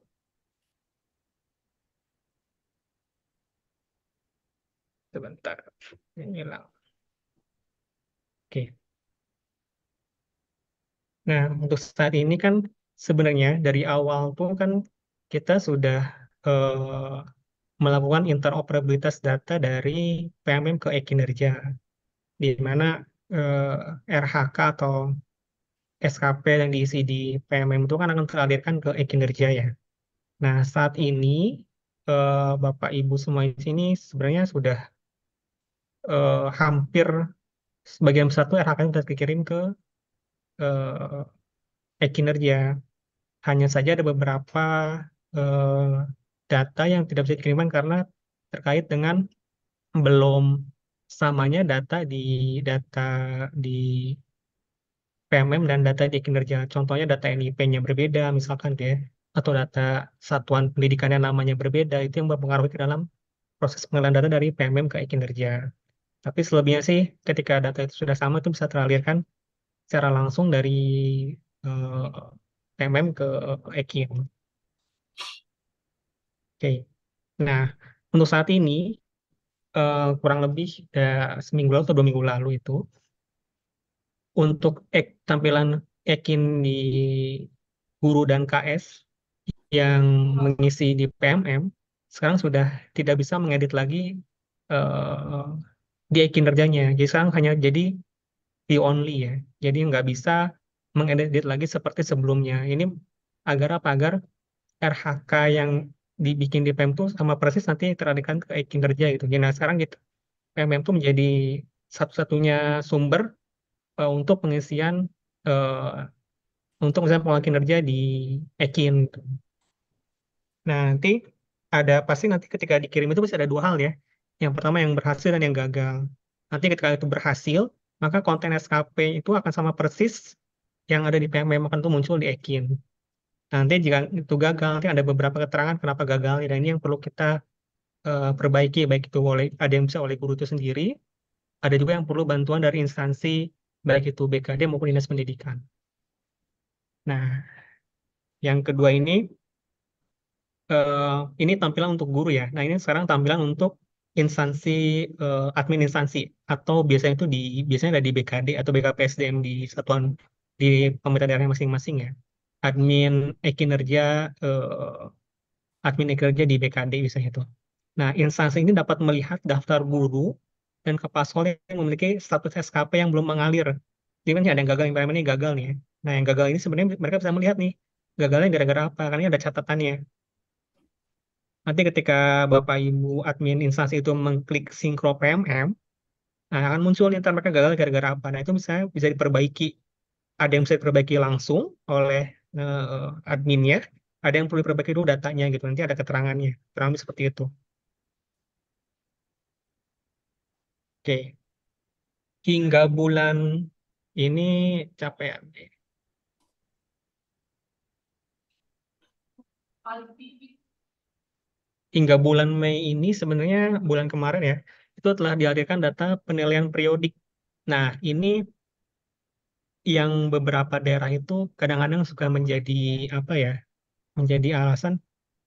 sebentar, ini hilang. Oke. Nah, untuk saat ini kan sebenarnya dari awal tuh kan kita sudah melakukan interoperabilitas data dari PMM ke e-kinerja, di mana RHK atau SKP yang diisi di PMM itu kan akan teralirkan ke e-kinerja ya. Nah, saat ini Bapak Ibu semua di sini sebenarnya sudah hampir sebagian besar tuh RHK sudah dikirim ke e-kinerja. Hanya saja ada beberapa eh, data yang tidak bisa dikirimkan karena terkait dengan belum samanya data di PMM dan data di kinerja. Contohnya data NIP-nya berbeda, misalkan deh, atau data satuan pendidikannya namanya berbeda, itu yang mempengaruhi ke dalam proses pengalihan data dari PMM ke kinerja. Tapi selebihnya sih, ketika data itu sudah sama, itu bisa teralirkan secara langsung dari eh, PMM ke Ekin. Oke. Nah, untuk saat ini kurang lebih seminggu lalu atau 2 minggu lalu itu untuk tampilan Ekin di guru dan KS yang mengisi di PMM sekarang sudah tidak bisa mengedit lagi eh, di kinerjanya. Jadi sekarang hanya jadi view only ya. Jadi nggak bisa mengedit lagi seperti sebelumnya. Ini agar apa? Agar RHK yang dibikin di PM itu sama persis nanti teralihkan ke kinerja gitu. Jadi nah sekarang gitu PMM itu menjadi satu-satunya sumber untuk pengisian eh, untuk misalnya pengelolaan kinerja di Ekin. Gitu. Nah, nanti pasti nanti ketika dikirim itu bisa ada dua hal ya. Yang pertama yang berhasil dan yang gagal. Nanti ketika itu berhasil, maka konten SKP itu akan sama persis yang ada di PMM akan tuh muncul di Ekin. Nanti jika itu gagal, nanti ada beberapa keterangan kenapa gagal. Dan ini yang perlu kita perbaiki, baik itu ada yang bisa oleh guru itu sendiri, ada juga yang perlu bantuan dari instansi, baik itu BKD maupun Dinas Pendidikan. Nah, yang kedua eh, ini tampilan untuk guru ya. Nah, ini sekarang tampilan untuk instansi admin instansi atau biasanya ada di BKD atau BKPSDM di satuan di pemerintah daerah masing-masing ya. Admin kinerja admin kinerja di BKD biasanya itu. Nah, instansi ini dapat melihat daftar guru dan kepala sekolah yang memiliki status SKP yang belum mengalir. Jadi kan ada yang gagal, yang ini gagal nih ya. Nah, yang gagal ini sebenarnya mereka bisa melihat nih, gagalnya gara-gara apa? Karena ini ada catatannya. Nanti ketika Bapak Ibu admin instansi itu mengklik sinkro PMM, nah akan muncul nih, ntar mereka gagal gara-gara apa. Nah itu bisa bisa diperbaiki. Ada yang bisa diperbaiki langsung oleh adminnya, ada yang perlu diperbaiki dulu datanya gitu. Nanti ada keterangannya. Keterangan seperti itu. Oke. Hingga bulan ini capek ya. Hingga bulan Mei ini sebenarnya bulan kemarin ya, itu telah dihadirkan data penilaian periodik. Nah, ini yang beberapa daerah itu kadang-kadang suka menjadi apa ya, menjadi alasan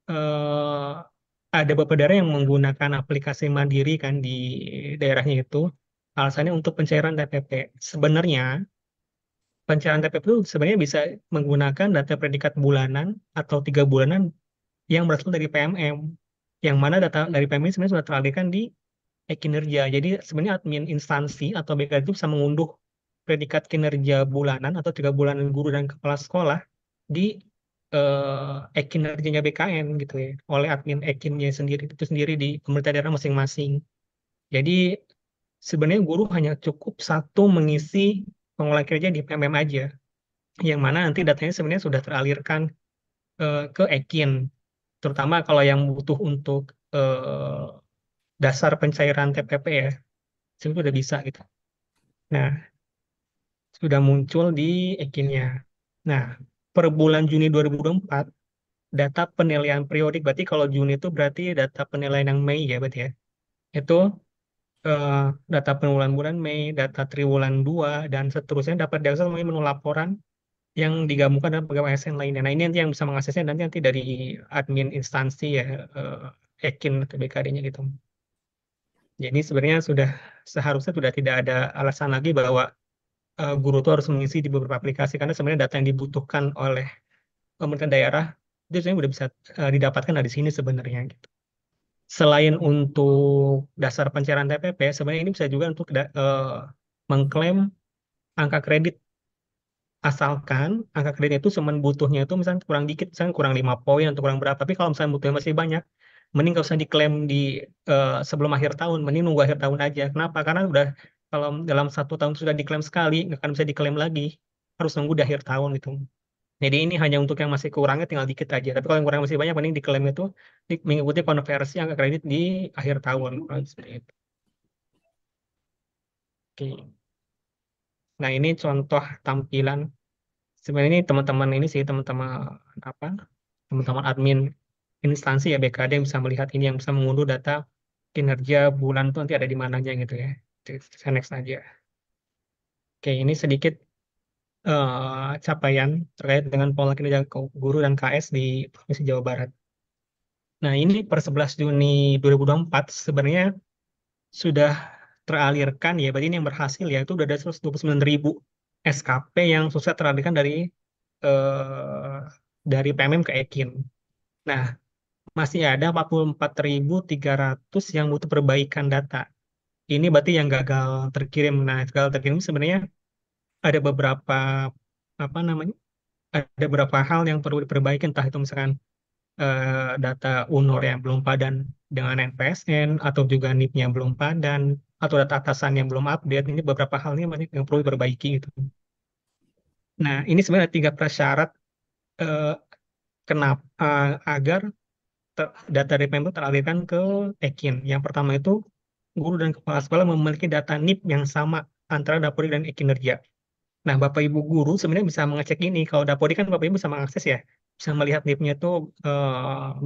eh, ada beberapa daerah yang menggunakan aplikasi mandiri kan di daerahnya itu alasannya untuk pencairan TPP. Sebenarnya pencairan TPP itu sebenarnya bisa menggunakan data predikat bulanan atau 3 bulanan yang berasal dari PMM. Yang mana data dari PMM ini sebenarnya sudah teralihkan di kinerja. Jadi sebenarnya admin instansi atau BK itu bisa mengunduh predikat kinerja bulanan atau 3 bulanan guru dan kepala sekolah di kinerjanya BKN gitu ya, oleh admin ekinnya sendiri itu sendiri di pemerintah daerah masing-masing. Jadi sebenarnya guru hanya cukup satu mengisi pengelolaan kinerja di PMM aja, yang mana nanti datanya sebenarnya sudah teralirkan ke Ekin, terutama kalau yang butuh untuk dasar pencairan TPP ya, itu udah bisa gitu. Nah, sudah muncul di Ekinnya. Nah, per bulan Juni 2024, data penilaian periodik, berarti kalau Juni itu berarti data penilaian yang Mei ya, berarti ya. Itu eh, data penilaian bulan Mei, data triwulan 2, dan seterusnya dapat diakses melalui menu laporan yang digabungkan dengan pegawai ASN lainnya. Nah, ini nanti yang bisa mengaksesnya nanti dari admin instansi ya, Ekin atau BKD-nya gitu. Jadi sebenarnya seharusnya sudah tidak ada alasan lagi bahwa guru itu harus mengisi di beberapa aplikasi karena sebenarnya data yang dibutuhkan oleh pemerintah daerah itu sebenarnya udah bisa didapatkan dari sini sebenarnya gitu. Selain untuk dasar pencairan TPP, sebenarnya ini bisa juga untuk mengklaim angka kredit, asalkan angka kredit itu cuma butuhnya itu misalnya kurang dikit, misalnya kurang 5 poin atau kurang berapa. Tapi kalau misalnya butuhnya masih banyak, mending nggak usah diklaim sebelum akhir tahun, mending nunggu akhir tahun aja. Kenapa? Karena udah kalau dalam 1 tahun sudah diklaim sekali, nggak akan bisa diklaim lagi. Harus nunggu di akhir tahun itu. Jadi ini hanya untuk yang masih kurangnya tinggal dikit aja. Tapi kalau yang kurang masih banyak, mending diklaim itu mengikuti konversi angka kredit di akhir tahun. Seperti itu. Oke. Nah ini contoh tampilan. Sebenarnya ini teman-teman ini sih teman-teman apa? Teman-teman admin instansi ya BKD yang bisa melihat ini, yang bisa mengunduh data kinerja bulan itu nanti ada di mananya gitu ya. Saya next aja. Oke, ini sedikit capaian terkait dengan pola kinerja guru dan KS di Provinsi Jawa Barat. Nah, ini per 11 Juni 2024 sebenarnya sudah teralirkan ya, berarti ini yang berhasil ya, itu udah ada 129.000 SKP yang susah teralirkan dari PMM ke Ekin. Nah, masih ada 44.300 yang butuh perbaikan data. Ini berarti yang gagal terkirim. Nah, gagal terkirim sebenarnya ada beberapa apa namanya? Ada beberapa hal yang perlu diperbaiki, entah itu misalkan data UNOR yang belum padan dengan NPSN, atau juga NIP-nya belum padan, atau data atasan yang belum update. Ini beberapa hal ini yang perlu diperbaiki gitu. Nah, ini sebenarnya 3 prasyarat eh, kenapa agar data DPM itu teralirkan ke Ekin. Yang pertama itu guru dan kepala sekolah memiliki data NIP yang sama antara Dapodik dan e-kinerja. Nah, Bapak Ibu guru sebenarnya bisa mengecek ini. Kalau Dapodik kan Bapak Ibu bisa mengakses ya, bisa melihat NIP-nya itu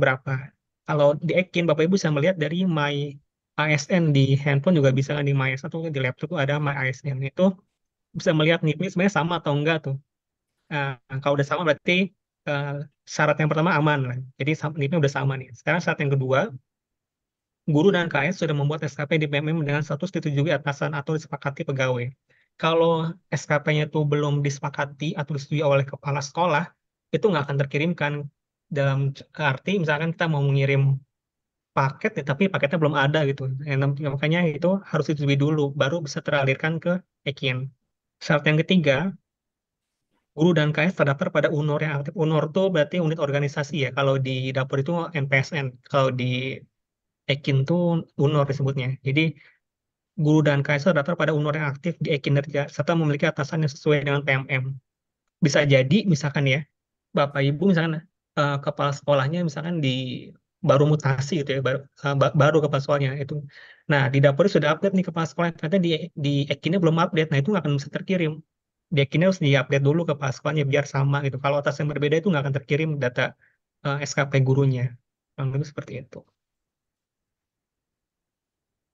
berapa. Kalau di Ekin Bapak Ibu bisa melihat dari My ASN di handphone, juga bisa kan, di My ASN atau di laptop itu ada My ASN, itu bisa melihat NIP-nya sebenarnya sama atau enggak tuh. Kalau udah sama berarti eh, syarat yang pertama aman lah. Jadi NIP-nya udah sama nih. Sekarang syarat yang kedua, guru dan KS sudah membuat SKP di PMM dengan status disetujui atasan atau disepakati pegawai. Kalau SKP-nya itu belum disepakati atau disetujui oleh kepala sekolah, itu nggak akan terkirimkan. Dalam arti misalkan kita mau mengirim paket, ya, tapi paketnya belum ada gitu. Makanya itu harus disetujui dulu, baru bisa teralirkan ke Ekin. Syarat yang ketiga, guru dan KS terdaftar pada UNOR yang aktif. UNOR itu berarti unit organisasi ya. Kalau di dapur itu NPSN. Kalau di Ekin itu UNOR disebutnya. Jadi guru dan KS terdaftar pada UNOR yang aktif di e-kinerja serta memiliki atasan yang sesuai dengan PMM. Bisa jadi misalkan ya, Bapak Ibu misalkan kepala sekolahnya misalkan baru mutasi gitu ya, baru kepala sekolahnya itu. Nah, di dapur sudah update nih kepala sekolah, ternyata di e-kinnya belum update. Nah, itu nggak akan bisa terkirim. Di e-kinnya harus di-update dulu kepala sekolahnya biar sama gitu. Kalau atas yang berbeda itu nggak akan terkirim data SKP gurunya. Kurang lebih seperti itu.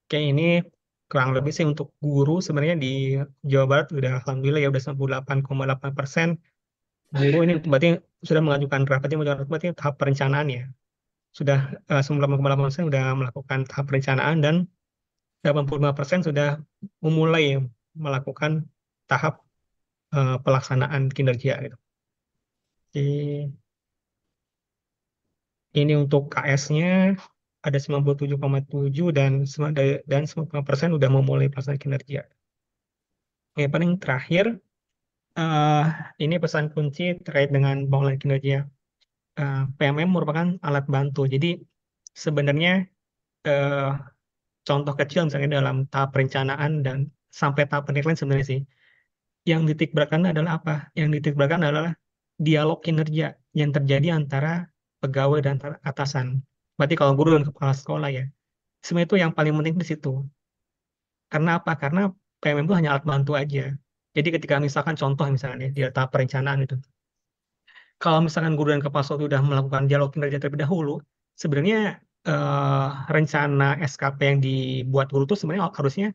Oke, ini kurang lebih sih untuk guru sebenarnya di Jawa Barat udah alhamdulillah ya udah 98,8%. Guru ini berarti sudah mengajukan draft, berarti tahap perencanaan ya. Sudah 98,8% sudah melakukan tahap perencanaan, dan 85% sudah memulai melakukan tahap pelaksanaan kinerja gitu. Jadi, ini untuk KS-nya ada 97,7 dan 90% sudah memulai pelaksanaan kinerja. Oke, paling terakhir eh ini pesan kunci terkait dengan pengelolaan kinerja. PMM merupakan alat bantu. Jadi sebenarnya eh, contoh kecil misalnya dalam tahap perencanaan dan sampai tahap penilaian sebenarnya sih, yang titik beratkan adalah apa? Yang titik beratkan adalah dialog kinerja yang terjadi antara pegawai dan atasan. Berarti kalau guru dan kepala sekolah ya, sebenarnya itu yang paling penting di situ. Karena apa? Karena PMM itu hanya alat bantu aja. Jadi ketika misalkan contoh misalnya di tahap perencanaan itu, kalau misalkan guru dan kepala sekolah itu sudah melakukan dialog kinerja terlebih dahulu, sebenarnya eh, rencana SKP yang dibuat guru itu sebenarnya harusnya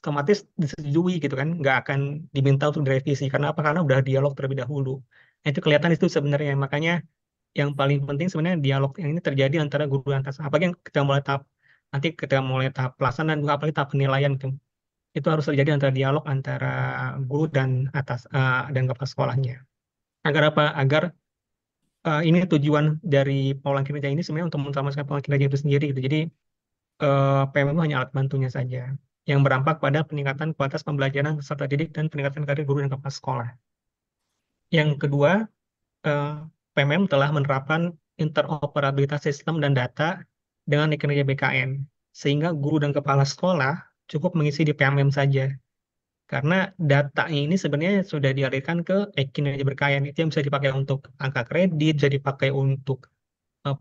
otomatis disetujui gitu kan, nggak akan diminta untuk direvisi. Karena apa? Karena udah dialog terlebih dahulu. Nah, itu kelihatan itu sebenarnya. Makanya yang paling penting sebenarnya dialog yang ini terjadi antara guru dan atas. Apalagi yang ketika mulai tahap nanti ketika mulai tahap pelaksanaan juga apalagi tahap penilaian itu harus terjadi antara dialog antara guru dan atas dan kepala sekolahnya. Agar apa? Agar ini tujuan dari pengelolaan kinerja ini sebenarnya untuk mengutamakan pengelolaan kinerja itu sendiri gitu. Jadi PM itu hanya alat bantunya saja yang berdampak pada peningkatan kualitas pembelajaran peserta didik dan peningkatan karir guru dan kepala sekolah. Yang kedua, eh, PMM telah menerapkan interoperabilitas sistem dan data dengan kinerja BKN, sehingga guru dan kepala sekolah cukup mengisi di PMM saja. Karena data ini sebenarnya sudah dialirkan ke kinerja BKN, itu yang bisa dipakai untuk angka kredit, bisa dipakai untuk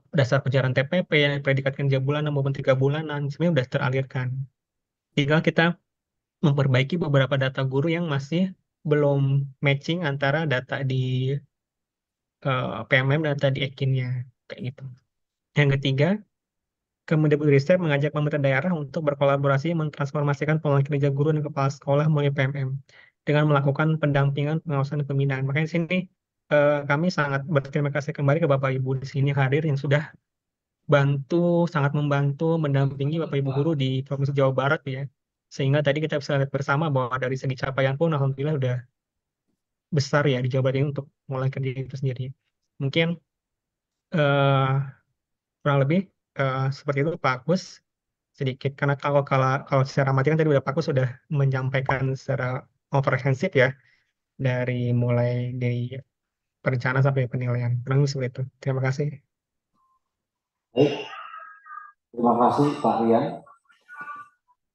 dasar pencarian TPP yang predikat kerja bulanan maupun 3 bulanan, sebenarnya sudah teralirkan. Tinggal kita memperbaiki beberapa data guru yang masih belum matching antara data di PMM dan data di Ekinnya, kayak gitu. Yang ketiga, Kemendikbudristek mengajak pemerintah daerah untuk berkolaborasi mentransformasikan pengelolaan kinerja guru dan kepala sekolah melalui PMM dengan melakukan pendampingan, pengawasan, dan pembinaan. Makanya di sini kami sangat berterima kasih kembali ke Bapak Ibu di sini hadir yang sudah sangat membantu, mendampingi Bapak Ibu guru di Provinsi Jawa Barat ya. Sehingga tadi kita bisa lihat bersama bahwa dari segi capaian pun Alhamdulillah udah besar ya di Jawa Barat ini untuk mulai kerja itu sendiri. Mungkin eh, kurang lebih seperti itu Pak Agus sedikit karena kalau secara materi kan tadi udah Pak Agus sudah menyampaikan secara komprehensif ya dari mulai dari perencanaan sampai penilaian. Kurang lebih seperti itu. Terima kasih. Baik, terima kasih Pak Rian.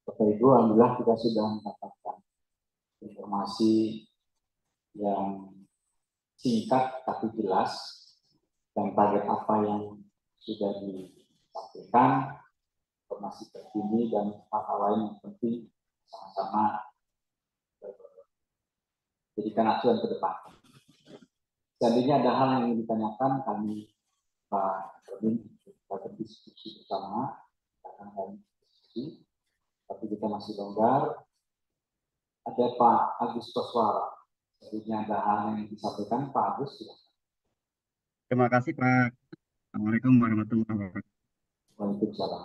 Bapak Ibu, alhamdulillah kita sudah mendapatkan informasi yang singkat tapi jelas dan target apa yang sudah disampaikan, informasi terkini dan hal-hal lain yang penting sama-sama jadikan acuan ke depan. Seandainya ada hal yang ingin ditanyakan, kami Pak Robin kita berdiskusi bersama, akan kami diskusi, tapi kita masih longgar. Ada Pak Agus Koswara. Seandainya ada hal yang ingin disampaikan, Pak Agus silakan. Terima kasih Pak. Assalamualaikum warahmatullahi wabarakatuh. Waalaikumsalam.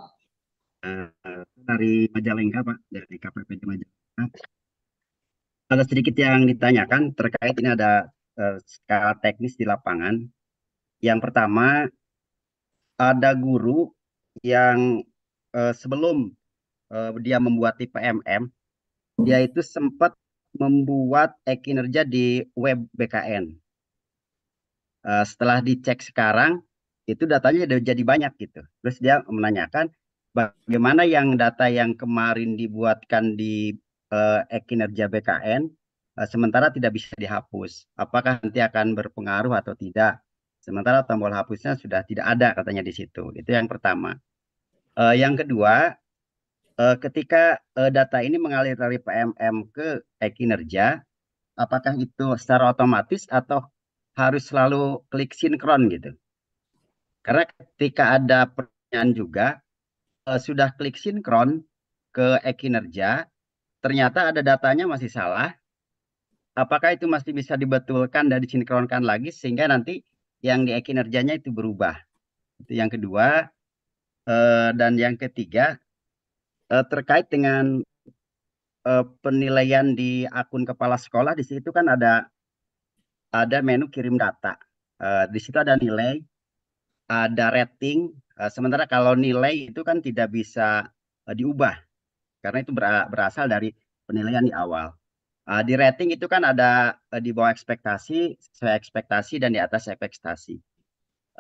Dari Majalengka Pak, dari KPPD Majalengka. Ada sedikit yang ditanyakan terkait ini ada skala teknis di lapangan. Yang pertama, ada guru yang sebelum dia membuat PMM, dia itu sempat membuat kinerja di web BKN. Setelah dicek sekarang, itu datanya udah jadi banyak gitu. Terus dia menanyakan bagaimana yang data yang kemarin dibuatkan di kinerja BKN sementara tidak bisa dihapus. Apakah nanti akan berpengaruh atau tidak? Sementara tombol hapusnya sudah tidak ada katanya di situ. Itu yang pertama. Yang kedua, ketika data ini mengalir dari PMM ke kinerja, apakah itu secara otomatis atau harus selalu klik sinkron gitu? Karena ketika ada pertanyaan juga, sudah klik sinkron ke e-kinerja, ternyata ada datanya masih salah. Apakah itu masih bisa dibetulkan dan disinkronkan lagi sehingga nanti yang di e-kinerjanya itu berubah? Itu yang kedua. Dan yang ketiga, terkait dengan penilaian di akun kepala sekolah, di situ kan ada menu kirim data. Di situ ada nilai, ada rating. Sementara kalau nilai itu kan tidak bisa diubah karena itu berasal dari penilaian di awal. Di rating itu kan ada di bawah ekspektasi, sesuai ekspektasi dan di atas ekspektasi.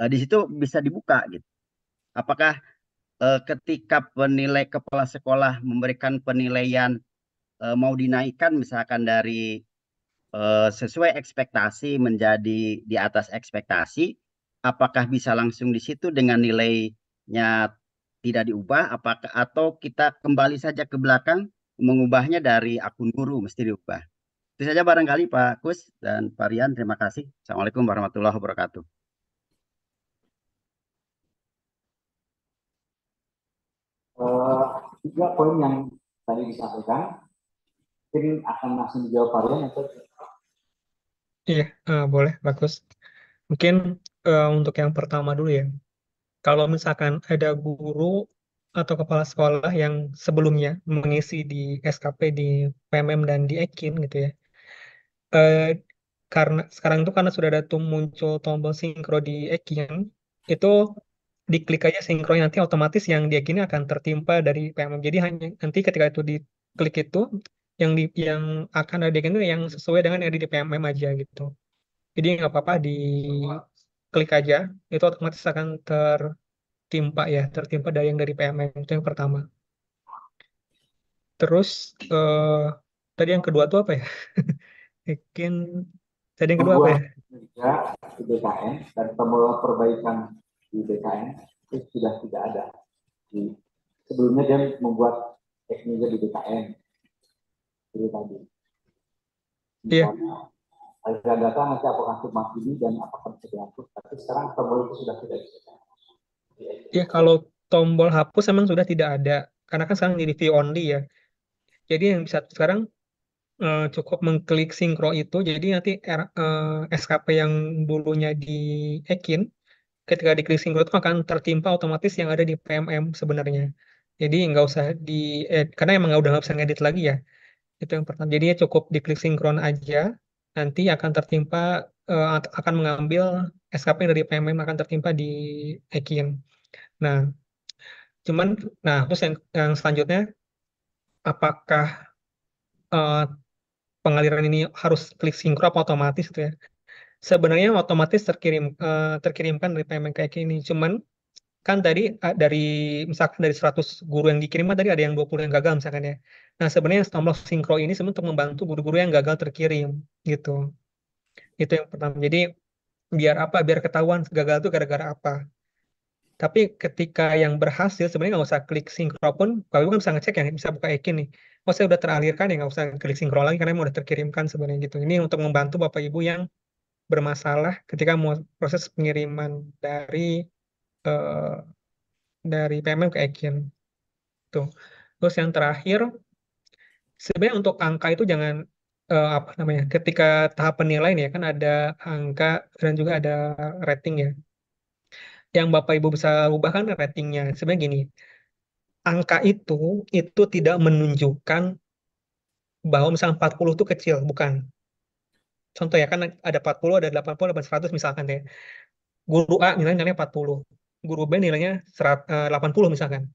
Di situ bisa dibuka gitu. Apakah ketika penilai kepala sekolah memberikan penilaian mau dinaikkan misalkan dari sesuai ekspektasi menjadi di atas ekspektasi, apakah bisa langsung di situ dengan nilainya tidak diubah, apakah atau kita kembali saja ke belakang mengubahnya dari akun guru mesti diubah. Itu saja barangkali Pak Kus dan Pak Rian. Terima kasih. Assalamualaikum warahmatullahi wabarakatuh. Tiga poin yang tadi disampaikan, mungkin akan langsung dijawab Pak Rian atau Iya, boleh, bagus. Mungkin untuk yang pertama dulu ya. Kalau misalkan ada guru atau kepala sekolah yang sebelumnya mengisi di SKP di PMM dan di Ekin gitu ya. Eh, karena sekarang itu karena sudah ada tuh muncul tombol sinkro di Ekin, itu diklik aja sinkro nanti otomatis yang di Ekin akan tertimpa dari PMM. Jadi hanya nanti ketika itu diklik itu yang akan ada di Ekin itu yang sesuai dengan yang ada di PMM aja gitu. Jadi nggak apa-apa di klik aja, itu otomatis akan tertimpa dari yang dari PMM itu yang pertama. Terus tadi yang kedua tuh apa ya? Mungkin tadi yang kedua apa ya? membuat kinerja di BKN dan tombol perbaikan di BKN itu sudah tidak ada. Sebelumnya dia membuat kinerja di BKN itu tadi. Iya, Misalnya, ada data nanti apakah itu ini dan apakah bisa dihapus. Tapi sekarang tombol itu sudah tidak bisa. iya, kalau tombol hapus emang sudah tidak ada karena kan sekarang di view only ya. Jadi yang bisa sekarang cukup mengklik sinkro itu. Jadi nanti SKP yang dulunya di Ekin ketika diklik sinkro itu akan tertimpa otomatis yang ada di PMM sebenarnya. Jadi nggak usah karena emang nggak bisa ngedit lagi ya. Itu yang pertama. Jadi ya cukup diklik sinkron aja, nanti akan tertimpa akan mengambil SKP dari PMM akan tertimpa di Ekin. Nah, cuman terus yang selanjutnya apakah eh, pengaliran ini harus klik sinkron apa otomatis itu ya? Sebenarnya otomatis terkirimkan dari PMM kayak gini. Cuman kan tadi dari misalkan dari 100 guru yang dikirim kan tadi ada yang 20 yang gagal misalkan ya. Nah, sebenarnya tombol sinkro ini sebenarnya untuk membantu guru-guru yang gagal terkirim gitu. Itu yang pertama. Jadi biar apa? Biar ketahuan gagal itu gara-gara apa. Tapi ketika yang berhasil sebenarnya nggak usah klik sinkro pun, kalau ibu kan bisa ngecek ya, bisa buka Ekin nih. Oh saya udah teralirkan ya nggak usah klik sinkro lagi karena emang udah terkirimkan sebenarnya gitu. Ini untuk membantu Bapak Ibu yang bermasalah ketika mau proses pengiriman eh, dari PMM ke Ekin. Tuh. Terus yang terakhir, sebenarnya untuk angka itu jangan apa namanya, ketika tahap penilaian ya kan ada angka dan juga ada rating ya. Yang Bapak Ibu bisa ubah kan ratingnya. Sebenarnya gini, angka itu tidak menunjukkan bahwa misalnya 40 itu kecil, bukan. Contoh ya kan ada 40, ada 80, ada 100 misalkan ya. Guru A nilainya 40, guru B nilainya 80 misalkan.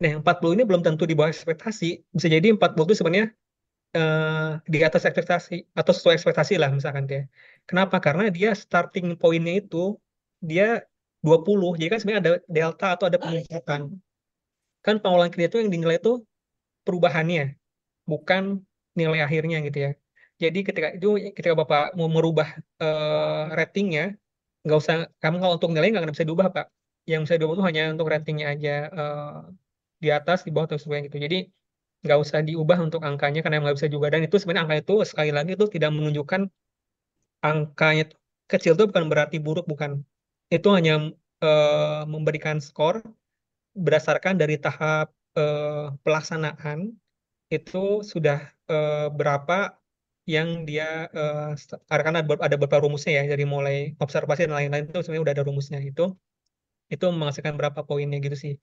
Nah, yang 40 ini belum tentu di bawah ekspektasi. Bisa jadi 40 itu sebenarnya di atas ekspektasi atau sesuai ekspektasi lah misalkan dia. Kenapa? Karena dia starting pointnya itu dia 20. Jadi kan sebenarnya ada delta atau ada peningkatan. Kan pengolahan kinerja itu yang dinilai itu perubahannya, bukan nilai akhirnya gitu ya. Jadi ketika Bapak mau merubah ratingnya, nggak usah, kamu kalau untuk nilainya nggak bisa diubah Pak. Yang bisa diubah itu hanya untuk ratingnya aja, di atas, di bawah, atau sesuai gitu. Jadi nggak usah diubah untuk angkanya karena nggak bisa juga. Dan itu sebenarnya angka itu sekali lagi itu tidak menunjukkan angkanya kecil itu bukan berarti buruk, bukan. Itu hanya memberikan skor berdasarkan dari tahap pelaksanaan itu sudah berapa yang dia karena ada beberapa rumusnya ya dari mulai observasi dan lain-lain itu sebenarnya udah ada rumusnya itu menghasilkan berapa poinnya gitu sih.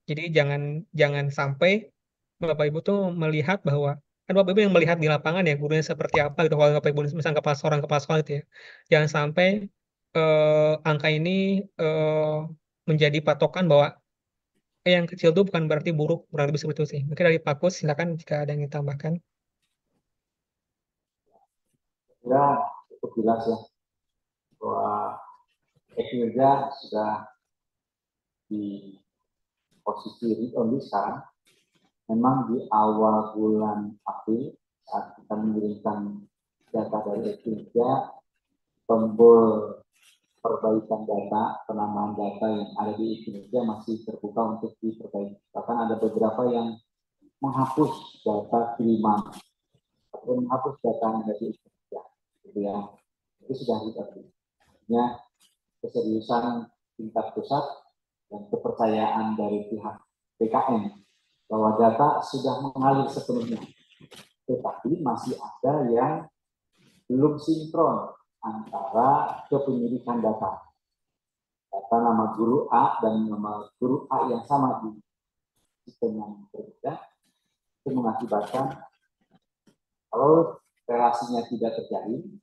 Jadi jangan jangan sampai Bapak Ibu tuh melihat bahwa kan Bapak Ibu yang melihat di lapangan ya gurunya seperti apa gitu kalau Bapak Ibu misalnya kepala sekolah itu ya. Jangan sampai angka ini eh, menjadi patokan bahwa yang kecil itu bukan berarti buruk, kurang lebih seperti itu sih. Mungkin dari Pak Kus, silakan jika ada yang ditambahkan. Ya cukup jelas ya bahwa kinerja sudah di posisi read only sekarang. Memang di awal bulan April saat kita mengirimkan data dari kinerja, tombol perbaikan data, penambahan data yang ada di kinerja masih terbuka untuk diperbaiki. Bahkan ada beberapa yang menghapus data kiriman atau menghapus data yang ada di Indonesia, gitu ya. Itu sudah artinya keseriusan tingkat pusat dan kepercayaan dari pihak BKN bahwa data sudah mengalir sepenuhnya. Tetapi masih ada yang belum sinkron antara kepemilikan data. Data nama guru A dan nama guru A yang sama di sistem yang berbeda, itu mengakibatkan kalau relasinya tidak terjalin,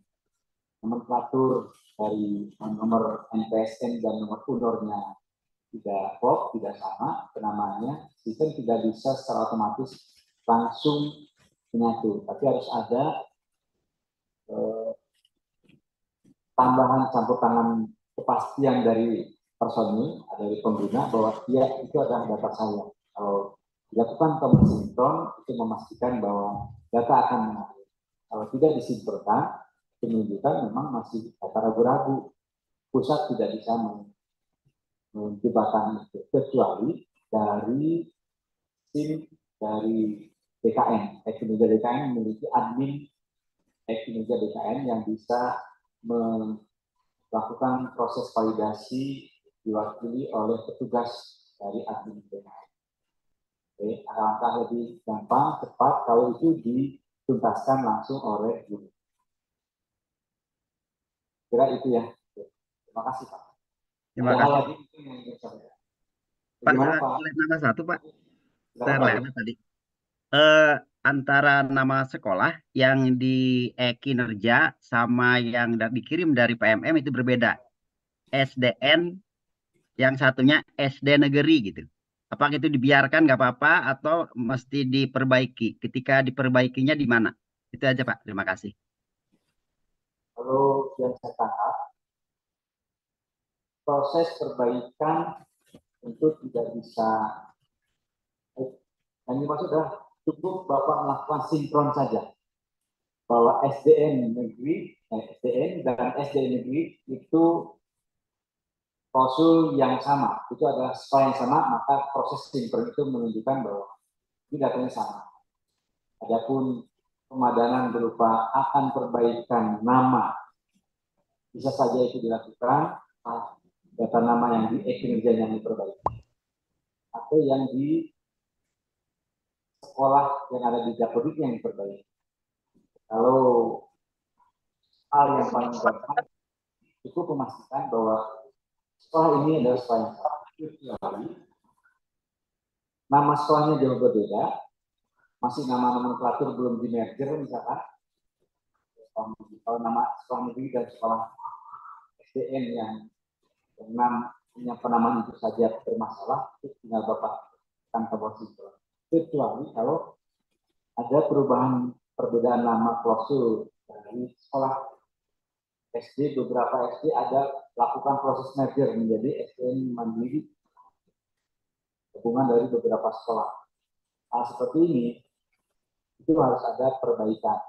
nomenklatur dari nomor NPSN dan nomor UNOR-nya tidak klop, tidak sama penamaannya, sistem tidak bisa secara otomatis langsung menyatu. Tapi harus ada tambahan campur tangan kepastian dari personil, dari pengguna bahwa dia itu adalah data saya. Kalau dilakukan sinkron, itu memastikan bahwa data akan mengalir. Kalau tidak disinkronkan, menunjukkan memang masih data ragu-ragu. Pusat tidak bisa menjebatkan itu, kecuali dari tim dari BKN. Kinerja BKN memiliki admin kinerja BKN yang bisa melakukan proses validasi diwakili oleh petugas dari admin BKN. Oke, alangkah lebih gampang, cepat kalau itu dituntaskan langsung oleh guru. Kira itu ya. Terima kasih Pak. Terima Ada hal kasih. lagi mungkin yang ingin saya. Pak, Bagaimana Pak? slide nomor 1 Pak. Silakan, Saya Pak. lewat tadi. Antara nama sekolah yang di kinerja sama yang dikirim dari PMM itu berbeda. SDN yang satunya SD negeri gitu. Apakah itu dibiarkan nggak apa-apa atau mesti diperbaiki? Ketika diperbaikinya di mana? Itu aja Pak. Terima kasih. Kalau yang saya tangkap, proses perbaikan tentu tidak bisa, yang dimaksud adalah cukup Bapak melakukan sinkron saja bahwa SDN negeri, SDN dan SD negeri itu klausul yang sama, itu adalah sekolah yang sama, maka proses sinkron itu menunjukkan bahwa ini datanya sama. Adapun pemadanan berupa akan perbaikan nama, bisa saja itu dilakukan data nama yang di kinerja yang diperbaiki atau yang di sekolah yang ada di Jabodetabek yang diperbaiki. Kalau hal yang paling gampang cukup memastikan bahwa sekolah ini adalah sekolah yang sama. Nama sekolahnya jauh berbeda, masih nama nomenklatur belum di merger misalkan. Kalau nama sekolah negeri dan sekolah SDN yang penamaan itu saja bermasalah, itu tinggal Bapak tanpa sinkron. Kecuali kalau ada perubahan perbedaan nama klausul dari sekolah SD, beberapa SD ada lakukan proses merger menjadi SDN mandiri hubungan dari beberapa sekolah. Hal seperti ini itu harus ada perbaikan.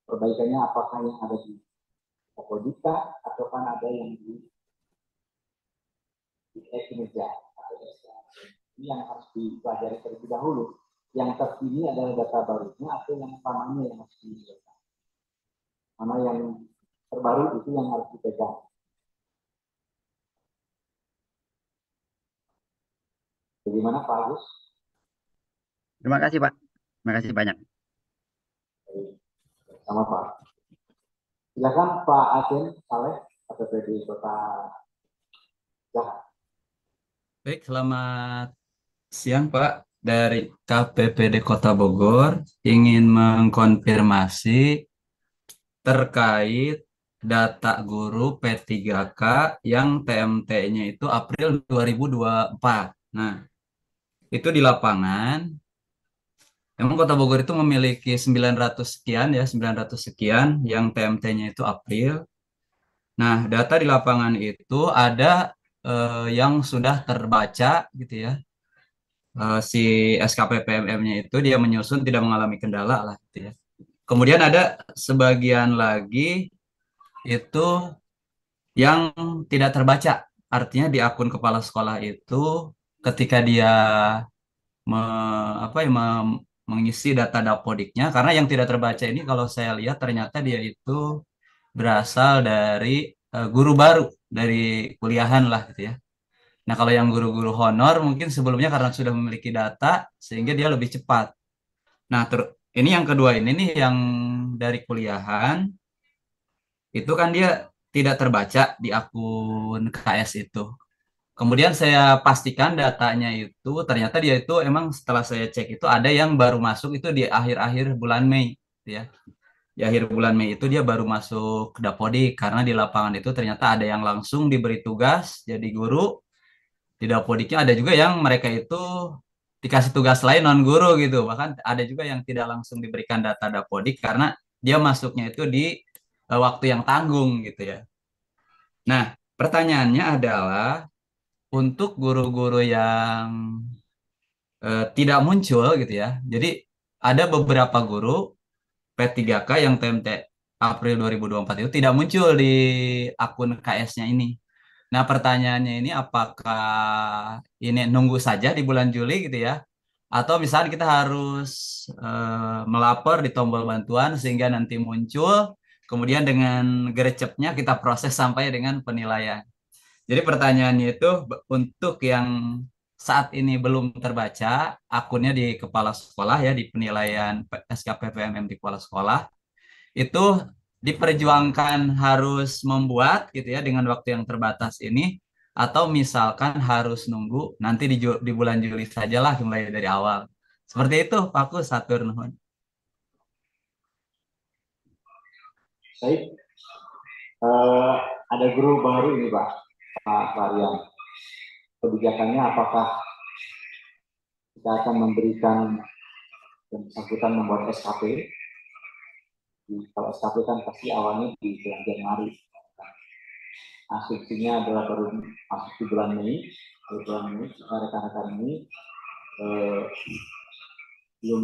Perbaikannya apakah yang ada di Jabodetabek atau kan ada yang di kinerja. Ini yang harus dipelajari terlebih dahulu. Yang terkini adalah data barunya atau yang lamanya yang harus dipegang. Mana yang terbaru itu yang harus dipegang. Bagaimana Pak Agus? Terima kasih Pak. Terima kasih banyak. Sama Pak. Silakan Pak Aceh Saleh, KPPD Kota Jakarta. Baik, selamat siang Pak. Dari KPPD Kota Bogor ingin mengkonfirmasi terkait data guru P3K yang TMT-nya itu April 2024. Nah, itu di lapangan memang Kota Bogor itu memiliki 900 sekian ya, 900 sekian yang TMT-nya itu April. Nah, data di lapangan itu ada yang sudah terbaca gitu ya. Si SKP PMM-nya itu dia menyusun tidak mengalami kendala lah gitu ya. Kemudian ada sebagian lagi itu yang tidak terbaca. Artinya di akun kepala sekolah itu ketika dia mengisi data dapodiknya, karena yang tidak terbaca ini kalau saya lihat ternyata dia itu berasal dari guru baru dari kuliahan lah gitu ya. Nah, kalau yang guru-guru honor mungkin sebelumnya karena sudah memiliki data sehingga dia lebih cepat. Nah, ini yang kedua ini nih yang dari kuliahan itu kan dia tidak terbaca di akun KS itu. Kemudian saya pastikan datanya itu ternyata dia itu emang setelah saya cek itu ada yang baru masuk itu di akhir-akhir bulan Mei gitu ya. Di akhir bulan Mei itu dia baru masuk ke Dapodik karena di lapangan itu ternyata ada yang langsung diberi tugas jadi guru. Di Dapodiknya ada juga yang mereka itu dikasih tugas lain non guru gitu. Bahkan ada juga yang tidak langsung diberikan data Dapodik karena dia masuknya itu di waktu yang tanggung gitu ya. Nah, pertanyaannya adalah untuk guru-guru yang tidak muncul gitu ya. Jadi ada beberapa guru P3K yang TMT April 2024 itu tidak muncul di akun KS-nya ini. Nah, pertanyaannya ini apakah ini nunggu saja di bulan Juli gitu ya? Atau misalnya kita harus melapor di tombol bantuan sehingga nanti muncul, kemudian dengan gerecepnya kita proses sampai dengan penilaian. Jadi pertanyaannya itu untuk yang saat ini belum terbaca, akunnya di kepala sekolah ya, di penilaian SKPPMM di kepala sekolah, itu diperjuangkan harus membuat gitu ya dengan waktu yang terbatas ini, atau misalkan harus nunggu nanti di bulan Juli sajalah mulai dari awal. Seperti itu, Pak Kus, atur nuhun. Baik, ada guru baru ini Pak Rian. Kebijakannya apakah kita akan memberikan yang bersangkutan membuat SKP? Kalau SKP kan pasti awalnya di bulan Januari. Asumsinya adalah baru masuk di bulan Mei. Di bulan Mei, rekan-rekan ini belum,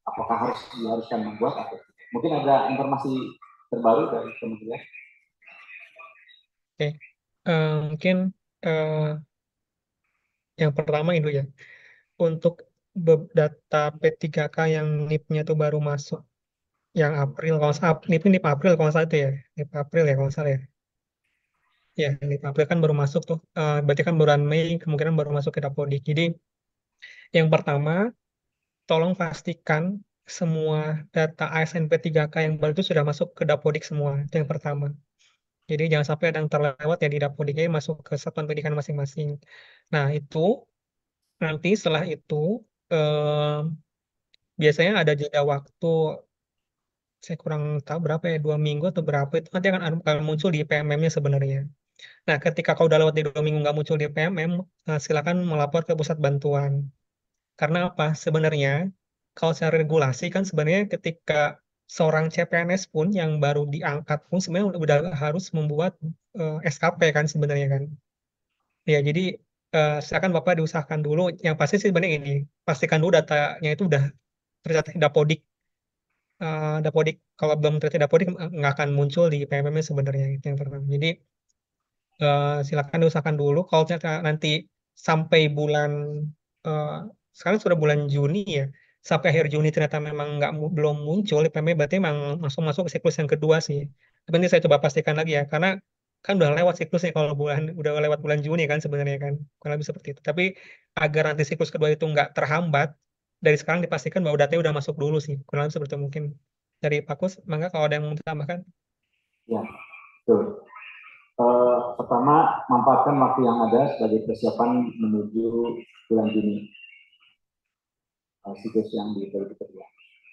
apakah diharuskan membuat atau mungkin ada informasi terbaru dari kementerian? Oke, mungkin yang pertama itu ya, untuk data P3K yang NIP-nya itu baru masuk, yang April, kalau salah, NIP April kalau nggak salah itu ya, NIP April ya kalau nggak salah ya. Ya, NIP April kan baru masuk tuh, berarti kan bulan Mei kemungkinan baru masuk ke Dapodik. Jadi yang pertama, tolong pastikan semua data ASN P3K yang baru itu sudah masuk ke Dapodik semua, itu yang pertama. Jadi jangan sampai ada yang terlewat ya di Dapodiknya masuk ke satuan pendidikan masing-masing. Nah, itu nanti setelah itu eh, biasanya ada jeda waktu, saya kurang tahu berapa ya, 2 minggu atau berapa, itu nanti akan muncul di PMM-nya sebenarnya. Nah, ketika kau udah lewat di 2 minggu nggak muncul di PMM, silakan melapor ke pusat bantuan. Karena apa? Sebenarnya kalau secara regulasi kan sebenarnya ketika seorang CPNS pun yang baru diangkat pun sebenarnya udah harus membuat SKP kan sebenarnya kan. Ya, jadi silakan Bapak diusahakan dulu. Yang pasti sih sebenarnya ini, pastikan dulu datanya itu udah tercatat di Dapodik. Dapodik, kalau belum tercatat di Dapodik nggak akan muncul di PMM sebenarnya, itu yang pertama. Jadi silakan diusahakan dulu. Kalau ternyata nanti sampai bulan, eh, sekarang sudah bulan Juni ya, sampai akhir Juni ternyata memang belum muncul di PMM, berarti memang langsung masuk ke siklus yang kedua sih. Tapi nanti saya coba pastikan lagi ya, karena kan udah lewat siklusnya kalau udah lewat bulan Juni kan sebenarnya kan, kurang lebih seperti itu. Tapi agar nanti siklus kedua itu nggak terhambat, dari sekarang dipastikan bahwa datanya udah masuk dulu sih, kurang lebih seperti itu mungkin. Dari Pak Kus, mangga kalau ada yang mau ditambahkan. Ya, betul. Pertama, manfaatkan waktu yang ada sebagai persiapan menuju bulan Juni, siklus yang diberi kedua.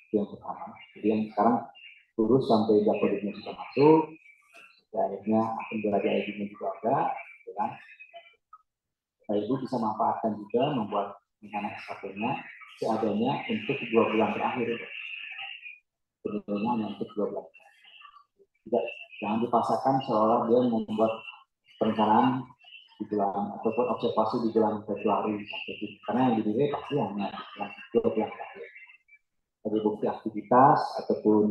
Itu yang pertama. Jadi yang sekarang terus sampai Dapodiknya sudah masuk, akhirnya akun belajar ID-nya juga ada, ya kan? Ibu bisa manfaatkan juga membuat rencana SKP-nya seadanya untuk 2 bulan terakhir. Sebenarnya hanya untuk 2 bulan. Tidak, jangan dipaksakan seolah dia membuat perencanaan di bulan ataupun observasi di bulan Februari sampai Juni. Karena yang dinilai pasti hanya di bulan 2 bulan terakhir. Dari bukti aktivitas ataupun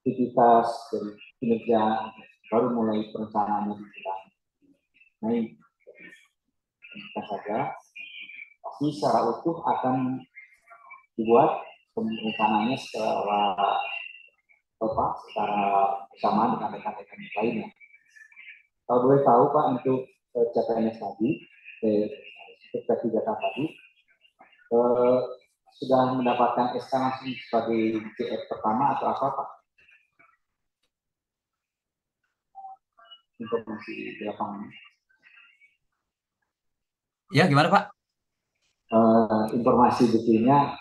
aktivitas dari kinerja baru mulai perencanaannya di bulan Mei. saja, pasti secara utuh akan dibuat rencananya secara bersama dengan rekan-rekan yang lainnya. Kalau boleh tahu Pak, untuk CPNS tadi, sertifikasi data tadi, sudah mendapatkan SK langsung sebagai CF pertama atau apa Pak? Informasi di lapangan. Ya, gimana Pak? Informasi detailnya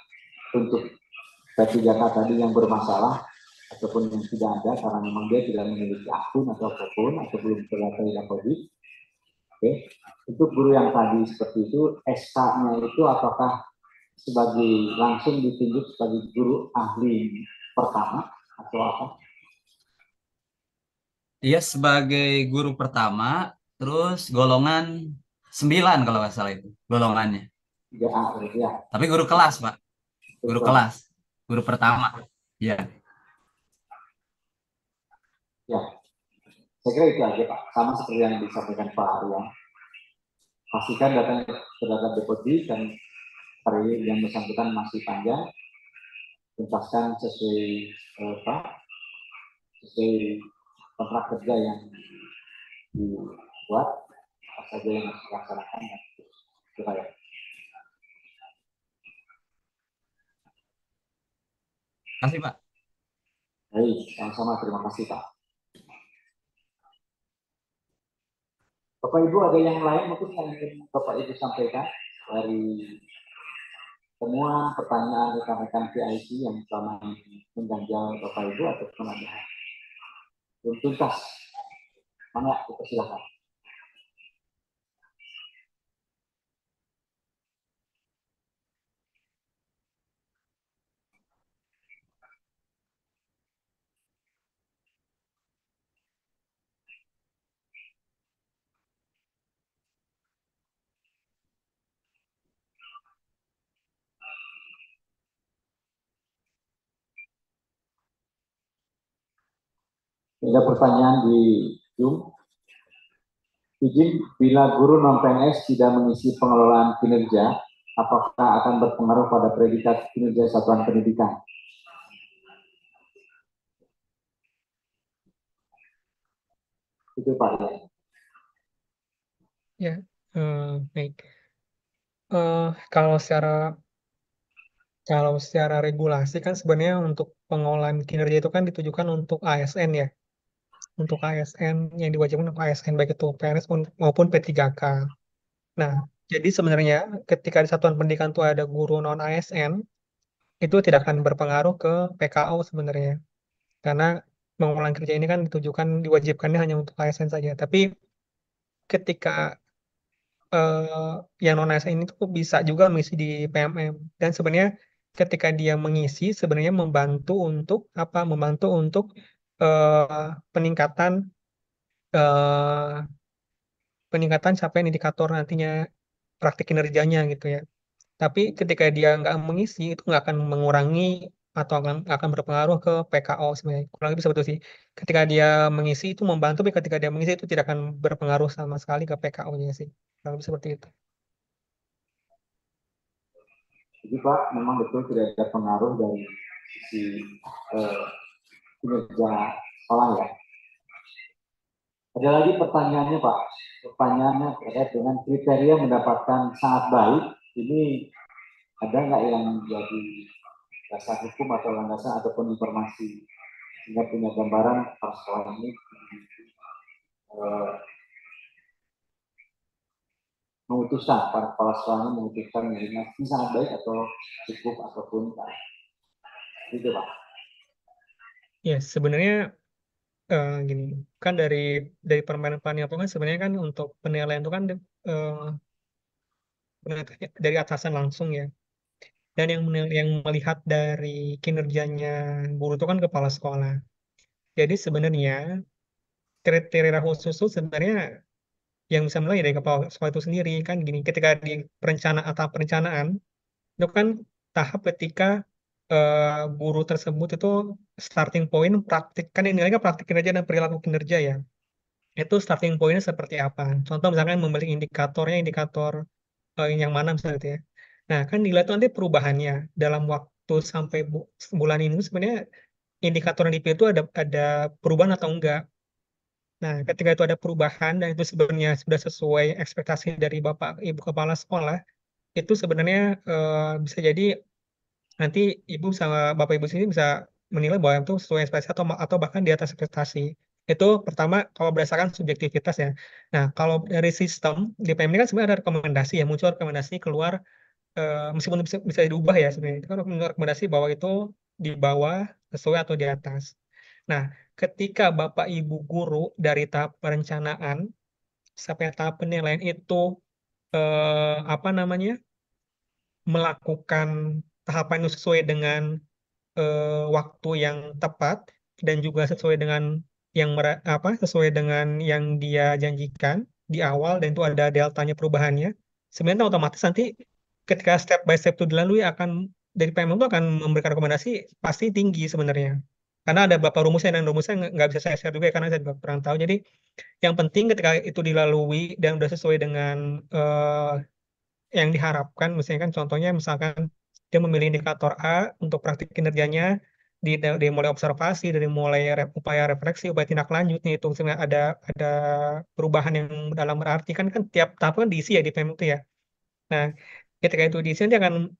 untuk versi data tadi yang bermasalah ataupun yang tidak ada karena memang dia tidak memiliki akun atau apapun atau belum terdaftar di Dapodik. Oke, untuk guru yang tadi seperti itu, SK-nya itu apakah sebagai langsung ditunjuk sebagai guru ahli pertama atau apa? Dia sebagai guru pertama, terus golongan 9 kalau nggak salah itu golongannya. 3A berarti ya. Tapi guru kelas, Pak. Guru kelas. Guru pertama. Ya. Ya, saya kira itu aja Pak. Sama seperti yang disampaikan Pak Arya. Pastikan datanya terhadap Dapodik dan hari yang bersangkutan masih panjang. Tuntaskan sesuai kontrak kerja yang dibuat, apa saja yang harus dilaksanakan dan dibayar. Terima kasih, Pak. Baik, sama-sama, terima kasih Pak. Bapak Ibu ada yang lain mungkin yang ingin Bapak Ibu sampaikan dari temuan pertanyaan rekan-rekan PIC yang selama ini mengganjal Bapak Ibu ataupun ada belum tuntas? Mana kita silakan. Ada pertanyaan di Zoom. Izin, bila guru non-PNS tidak mengisi pengelolaan kinerja, apakah akan berpengaruh pada predikat kinerja satuan pendidikan? Itu Pak ya. Ya, baik. Kalau secara regulasi kan sebenarnya untuk pengolahan kinerja itu kan ditujukan untuk ASN ya, untuk ASN yang diwajibkan untuk ASN baik itu PNS maupun P3K. Nah, jadi sebenarnya ketika di satuan pendidikan itu ada guru non ASN, itu tidak akan berpengaruh ke PKO sebenarnya, karena pengolahan kerja ini kan diwajibkannya hanya untuk ASN saja. Tapi ketika yang non ASN ini tuh bisa juga mengisi di PMM, dan sebenarnya ketika dia mengisi sebenarnya membantu untuk apa? Membantu untuk peningkatan eh, peningkatan capaian indikator nantinya praktik kinerjanya gitu ya. Tapi ketika dia nggak mengisi itu nggak akan mengurangi atau akan berpengaruh ke PKO sebenarnya. Kurang lebih seperti itu sih. Ketika dia mengisi itu membantu, tapi ketika dia mengisi itu tidak akan berpengaruh sama sekali ke PKO-nya sih. Kurang lebih seperti itu. Jadi Pak, memang betul tidak ada pengaruh dari sisi kinerja sekolah ya. Ada lagi pertanyaannya Pak. Pertanyaannya terkait dengan kriteria mendapatkan sangat baik. Ini ada nggak yang menjadi dasar hukum atau landasan ataupun informasi sehingga punya gambaran para sekolah ini memutuskan, para kepala sekolahnya memutuskan dirinya ini sangat baik atau cukup ataupun tidak. Gitu Pak. Ya, sebenarnya gini, kan dari permainan itu kan sebenarnya kan untuk penilaian itu kan penilaian dari atasan langsung ya. Dan yang melihat dari kinerjanya guru itu kan kepala sekolah. Jadi sebenarnya kriteria khusus itu sebenarnya yang bisa menilai dari kepala sekolah itu sendiri kan gini. Ketika di perencanaan itu kan tahap ketika guru tersebut itu starting point praktik kan yang nilainya praktik kinerja dan perilaku kinerja ya. Itu starting point-nya seperti apa? Contoh misalkan membeli indikatornya indikator yang mana misalnya gitu ya. Nah, kan dilihat tuh nanti perubahannya dalam waktu sampai sebulan ini sebenarnya indikator yang dipilih itu ada perubahan atau enggak. Nah, ketika itu ada perubahan dan itu sebenarnya sudah sesuai ekspektasi dari Bapak Ibu Kepala Sekolah, itu sebenarnya bisa jadi nanti Ibu sama Bapak Ibu sendiri bisa menilai bahwa itu sesuai ekspektasi atau bahkan di atas ekspektasi. Itu pertama kalau berdasarkan subjektivitas ya. Nah, kalau dari sistem di PMD kan sebenarnya ada rekomendasi ya, muncul rekomendasi keluar meskipun bisa diubah ya sebenarnya. Itu kan rekomendasi bahwa itu di bawah, sesuai atau di atas. Nah, ketika Bapak Ibu guru dari tahap perencanaan sampai tahap penilaian itu apa namanya melakukan tahapan itu sesuai dengan waktu yang tepat dan juga sesuai dengan sesuai dengan yang dia janjikan di awal dan itu ada deltanya perubahannya. Sebenarnya otomatis nanti ketika step by step itu dilalui akan dari PMM itu akan memberikan rekomendasi pasti tinggi sebenarnya. Karena ada beberapa rumusnya dan rumusnya nggak bisa saya share juga ya, karena saya juga kurang tahu. Jadi yang penting ketika itu dilalui dan udah sesuai dengan yang diharapkan, misalnya kan contohnya misalkan dia memilih indikator A untuk praktik kinerjanya dari mulai observasi, dari mulai upaya refleksi, upaya tindak lanjutnya itu sebenarnya ada perubahan yang dalam berarti kan tiap tahap kan diisi ya di PM itu ya. Nah, ketika itu diisi nanti akan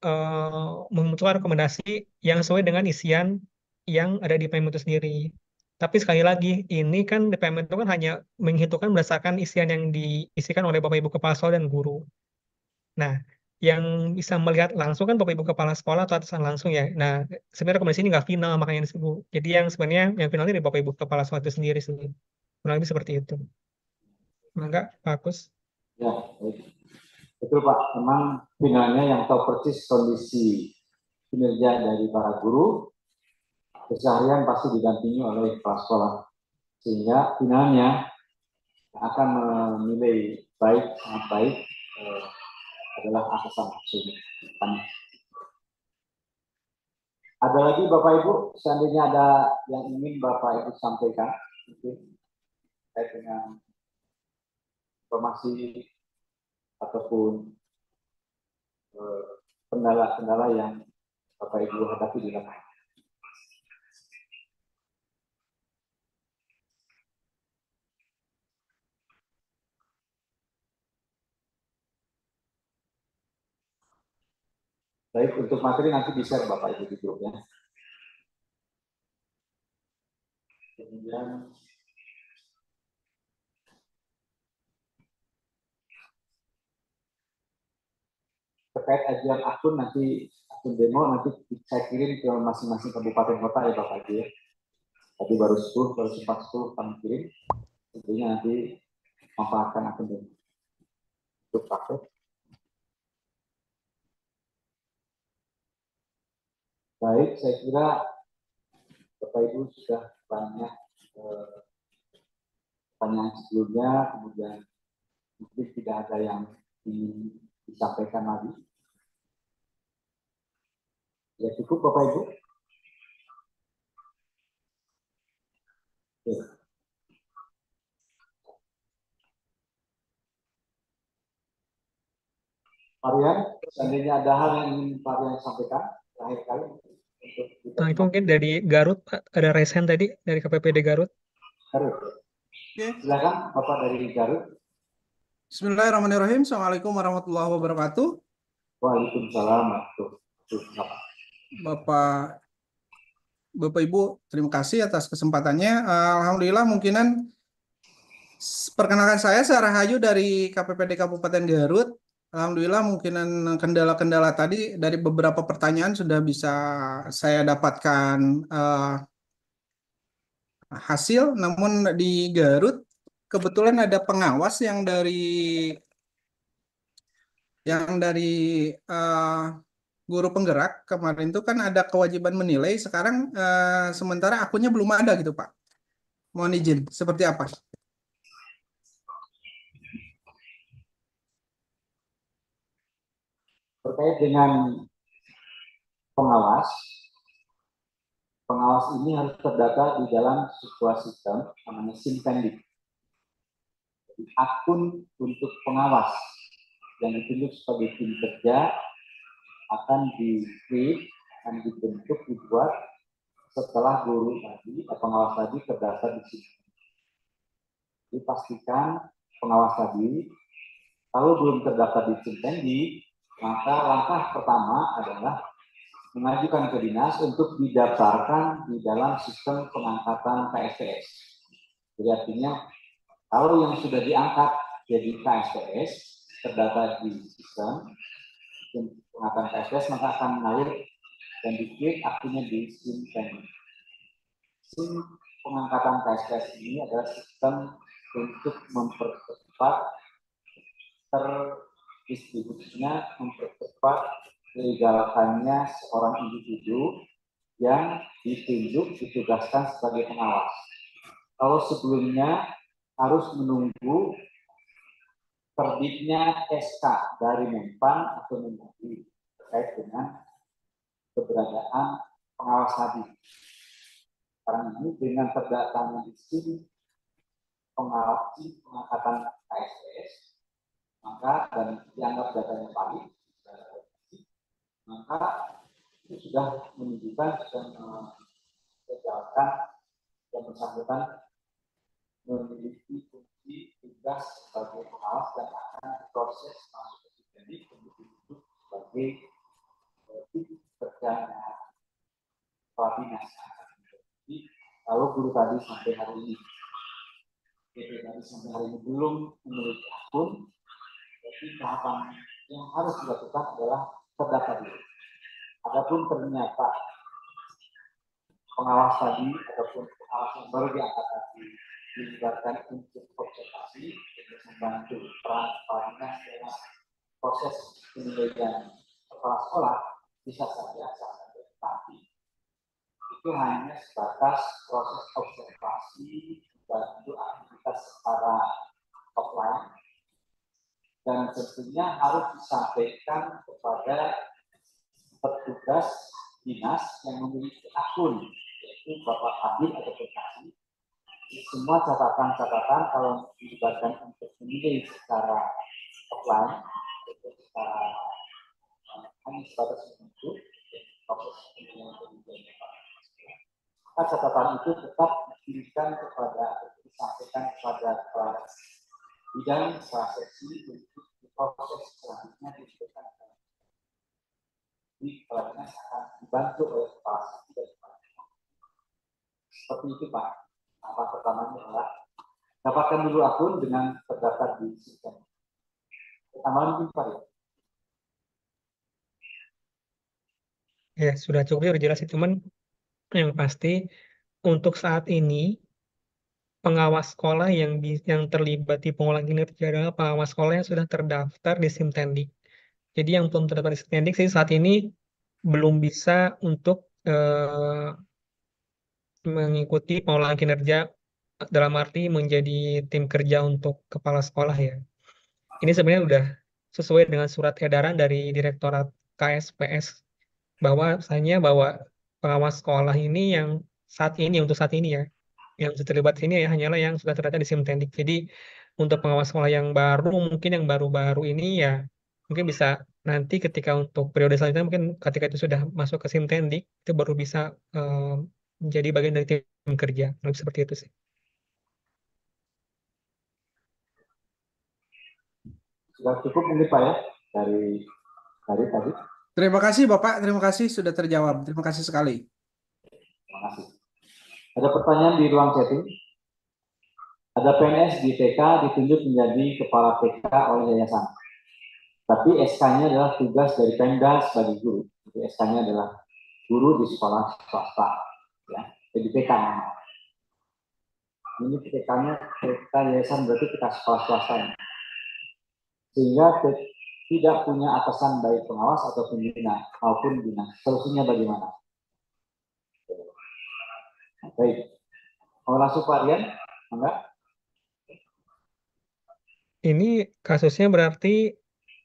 memunculkan rekomendasi yang sesuai dengan isian yang ada di PM itu sendiri. Tapi sekali lagi, ini kan di PM itu kan hanya menghitungkan berdasarkan isian yang diisikan oleh Bapak Ibu Kepala Sekolah dan guru. Nah, yang bisa melihat langsung kan Bapak Ibu Kepala Sekolah atau atasan langsung ya. Nah, sebenarnya rekomendasi ini nggak final makanya disebut. Jadi yang sebenarnya yang finalnya dari Bapak Ibu Kepala Sekolah itu sendiri sih. Kurang lebih seperti itu. Enggak, bagus. Ya, baik. Betul Pak, memang finalnya yang tahu persis kondisi kinerja dari para guru, keseharian pasti didampingi oleh kepala sekolah. Sehingga finalnya akan menilai baik, sangat baik, adalah atasan langsung. Ada lagi Bapak Ibu, seandainya ada yang ingin Bapak Ibu sampaikan, mungkin terkait dengan informasi ataupun kendala-kendala yang Bapak Ibu hadapi di lapangan. Baik, untuk materi nanti di-share Bapak Ibu di grup ya. Kemudian terkait ajuan akun nanti akun demo nanti saya kirim ke masing-masing kabupaten kota ya Bapak Ibu ya. Tadi baru sempat 10 kami kirim. Tentunya nanti manfaatkan akun demo untuk praktek. Baik, saya kira Bapak Ibu sudah banyak pertanyaan sebelumnya, kemudian mungkin tidak ada yang ingin disampaikan lagi. Ya cukup Bapak Ibu. Oke. Varian, seandainya ada hal yang ingin Varian sampaikan terakhir kali. Nah, itu mungkin dari Garut, Pak. Ada Resen tadi dari KPPD Garut. Garut. Oke. Silakan Bapak dari Garut. Bismillahirrahmanirrahim. Assalamualaikum warahmatullahi wabarakatuh. Waalaikumsalam warahmatullahi wabarakatuh. Bapak Ibu, terima kasih atas kesempatannya. Alhamdulillah, perkenalkan saya Rahayu dari KPPD Kabupaten Garut. Alhamdulillah, mungkinan kendala-kendala tadi dari beberapa pertanyaan sudah bisa saya dapatkan hasil. Namun di Garut kebetulan ada pengawas yang dari guru penggerak kemarin itu kan ada kewajiban menilai. Sekarang sementara akunnya belum ada gitu Pak. Mohon izin, seperti apa? Terkait dengan pengawas ini harus terdata di dalam sebuah sistem namanya Simpendik. Jadi akun untuk pengawas yang ditunjuk sebagai tim kerja akan dibuat setelah guru tadi atau pengawas tadi terdaftar di sini. Dipastikan pengawas tadi kalau belum terdaftar di Simpendi, maka langkah pertama adalah mengajukan ke dinas untuk didaftarkan di dalam sistem pengangkatan KSPS. Jadi artinya kalau yang sudah diangkat jadi KSPS terdaftar di sistem pengangkatan KSPS, maka akan mengalir dan diklik artinya di Simpendi. SIM pengangkatan KSPS ini adalah sistem untuk mempercepat terdistribusinya, mempercepat dilegalkannya seorang individu yang ditunjuk ditugaskan sebagai pengawas. Kalau sebelumnya harus menunggu terbitnya SK dari Menpan atau Mendagri terkait dengan keberadaan pengawas tadi. Sekarang ini dengan terdaftarnya di sini pengangkatan KSPS, maka dan dianggap datanya valid, maka itu sudah menunjukkan dan menjalankan yang bersangkutan memiliki fungsi tugas sebagai pengawas dan akan proses masuk ke Simpendi untuk duduk sebagai tim kerjanya kepala dinas. Jadi kalau guru tadi sampai hari ini, belum memiliki akun, jadi tahapan yang harus dilakukan adalah terdaftar dulu. Adapun ternyata pengawas tadi ataupun pengawas yang baru diangkat tadi dilibatkan untuk observasi untuk membantu peran kepala dinas dalam proses penilaian kepala sekolah, bisa saja tapi itu hanya sebatas proses observasi bantu aktivitas secara offline dan tentunya harus disampaikan kepada petugas dinas yang memiliki akun, yaitu Bapak Kabid atau Bekasi. Semua catatan-catatan kalau dilibatkan untuk menilai secara offline, itu secara hanya sebatas untuk proses penilaian. Maka catatan itu tetap diberikan kepada, disampaikan kepada kepala bidang, kepala seksi untuk proses selanjutnya diberikan. Jadi kepala dinas akan dibantu oleh kepala seksi dan kepala dinas. Seperti itu Pak. Langkah pertamanya adalah dapatkan dulu akun dengan terdaftar di sistem. Tambahan mungkin Pak ya. Ya, sudah cukup jelas sih, cuman yang pasti untuk saat ini pengawas sekolah yang terlibat di pengolahan kinerja adalah pengawas sekolah yang sudah terdaftar di Simtendik. Jadi yang belum terdaftar di Simtendik sih saat ini belum bisa untuk mengikuti pengolahan kinerja dalam arti menjadi tim kerja untuk kepala sekolah ya. Ini sebenarnya udah sesuai dengan surat edaran dari Direktorat KSPS bahwasanya bahwa pengawas sekolah ini yang saat ini untuk saat ini ya, yang terlibat sini ya hanyalah yang sudah terdaftar di Simtendik. Jadi untuk pengawas sekolah yang baru mungkin yang baru-baru ini ya mungkin bisa nanti ketika untuk periode selanjutnya mungkin ketika itu sudah masuk ke Simtendik itu baru bisa menjadi bagian dari tim kerja. Lebih seperti itu sih. Sudah cukup mungkin Pak ya dari tadi. Terima kasih Bapak, terima kasih sudah terjawab. Terima kasih sekali. Terima kasih. Ada pertanyaan di ruang chatting? Ada PNS di TK ditunjuk menjadi kepala TK oleh yayasan. Tapi SK-nya adalah tugas dari Pemda sebagai guru. Jadi SK-nya adalah guru di sekolah swasta. Ya, jadi TK. Ini TK-nya TK yayasan berarti kita sekolah swasta. Sehingga tidak punya atasan baik pengawas atau pembina maupun dinas. Solusinya bagaimana? Baik. Mau langsung Pak Rian? Enggak? Ini kasusnya berarti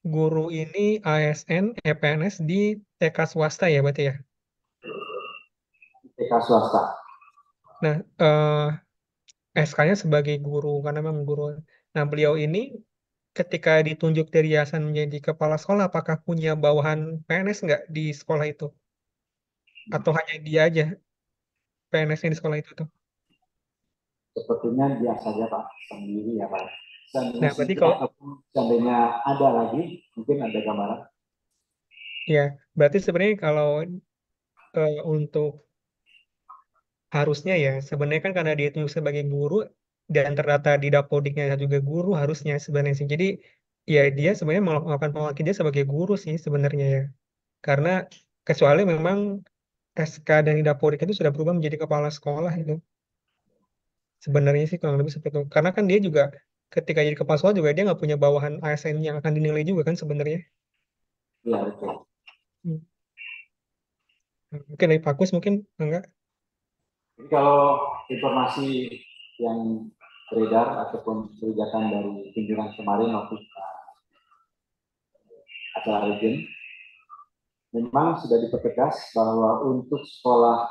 guru ini ASN, EPNS di TK swasta ya berarti ya? TK swasta. Nah, SK-nya sebagai guru, karena memang guru. Nah, beliau ini ketika ditunjuk dari yayasan menjadi kepala sekolah, apakah punya bawahan PNS nggak di sekolah itu? Atau hanya dia aja PNS-nya di sekolah itu tuh? Sepertinya dia saja Pak, sendiri ya Pak. Seandainya Nah, berarti tidak, kalau ataupun seandainya ada lagi, mungkin ada gambaran. ya, berarti sebenarnya kalau untuk harusnya ya, sebenarnya kan karena dia ditunjuk sebagai guru dan terdata di Dapodiknya juga guru harusnya sebenarnya sih. Jadi ya dia sebenarnya melakukan pengabdian dia sebagai guru sih sebenarnya ya. Karena kecuali memang SK dari Dapodik itu sudah berubah menjadi kepala sekolah itu. Sebenarnya sih kurang lebih seperti itu. Karena kan dia juga ketika jadi kepala sekolah juga dia nggak punya bawahan ASN yang akan dinilai juga kan sebenarnya. Iya betul. Hmm. Mungkin dari Pak Kus mungkin enggak. Jadi kalau informasi yang beredar ataupun kebijakan dari pimpinan kemarin waktu acara region, memang sudah dipertegas bahwa untuk sekolah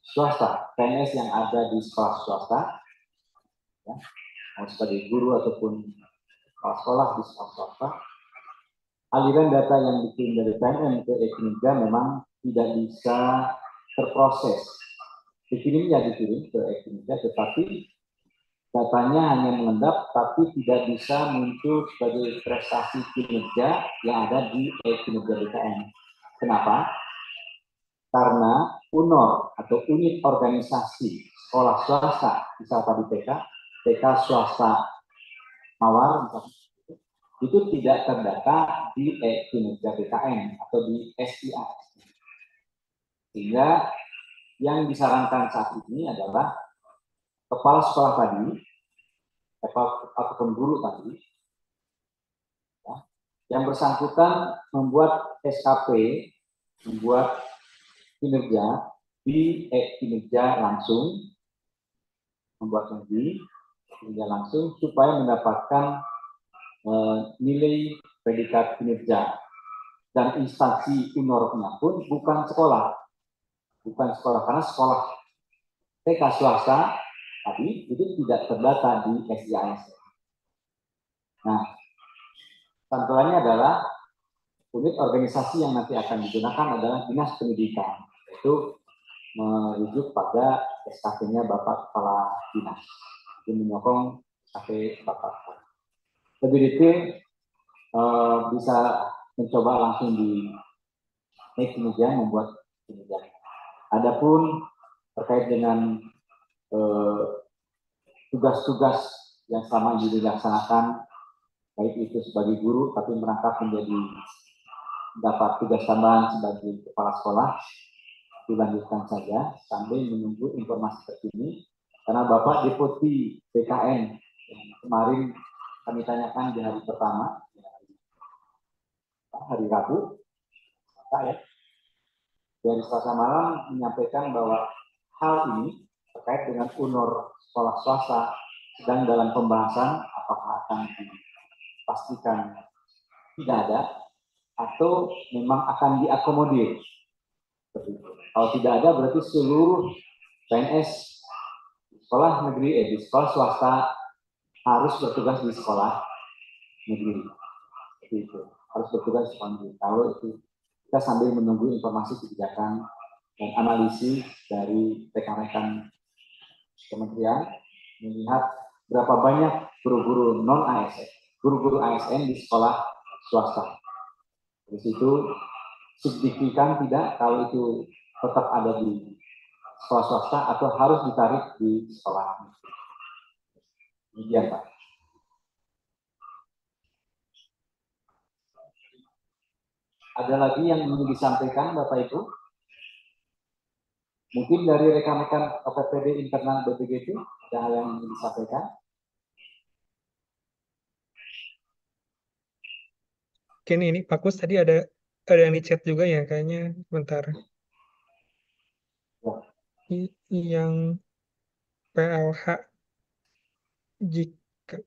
swasta, PNS yang ada di sekolah swasta, ya, mau sebagai guru ataupun kepala sekolah di sekolah swasta, aliran data yang dikirim dari PNM ke e-Kinerja memang tidak bisa terproses. Dikirim ke e-Kinerja, tetapi datanya hanya mengendap, tapi tidak bisa muncul sebagai prestasi kinerja yang ada di e-Kinerja BKN. Kenapa? Karena UNOR atau unit organisasi sekolah swasta, misalnya di TK swasta Mawar, itu tidak terdata di e-Kinerja BKN atau di SIA. Sehingga yang disarankan saat ini adalah kepala sekolah tadi, ataupun guru tadi, ya, yang bersangkutan membuat SKP, membuat kinerja di kinerja langsung, membuat kinerja langsung supaya mendapatkan nilai predikat kinerja, dan instansi UNOR-nya pun bukan sekolah karena sekolah TK swasta tadi itu tidak terdata di SIAS. Nah, tampilannya adalah unit organisasi yang nanti akan digunakan adalah Dinas Pendidikan, yaitu merujuk pada SKP-nya Bapak Kepala Dinas. Ini menyokong SKP Bapak. Lebih detail bisa mencoba langsung di kinerja, membuat kinerja. Adapun terkait dengan tugas-tugas yang selama ini dilaksanakan, baik itu sebagai guru tapi merangkap menjadi dapat tugas tambahan sebagai kepala sekolah, dilanjutkan saja sambil menunggu informasi terkini, karena Bapak Deputi BKN yang kemarin kami tanyakan di hari pertama, hari Rabu, ya, dari Selasa malam menyampaikan bahwa hal ini terkait dengan UNOR sekolah swasta sedang dalam pembahasan apakah akan dipastikan tidak ada atau memang akan diakomodir. Kalau tidak ada berarti seluruh PNS di sekolah negeri, di sekolah swasta harus bertugas di sekolah negeri. Itu harus bertugas di sekolah negeri. Kalau itu kita sambil menunggu informasi kebijakan dan analisis dari rekan-rekan kementerian melihat berapa banyak guru-guru non ASN, guru-guru ASN di sekolah swasta. Di situ signifikan tidak kalau itu tetap ada di sekolah swasta atau harus ditarik di sekolah. Demikian Pak. Ada lagi yang ingin disampaikan Bapak Ibu? Mungkin dari rekan-rekan KPPD internal BPGT ada hal yang ingin disampaikan? Mungkin ini Pak Kus tadi ada yang di chat juga ya kayaknya, bentar. Yang PLH jika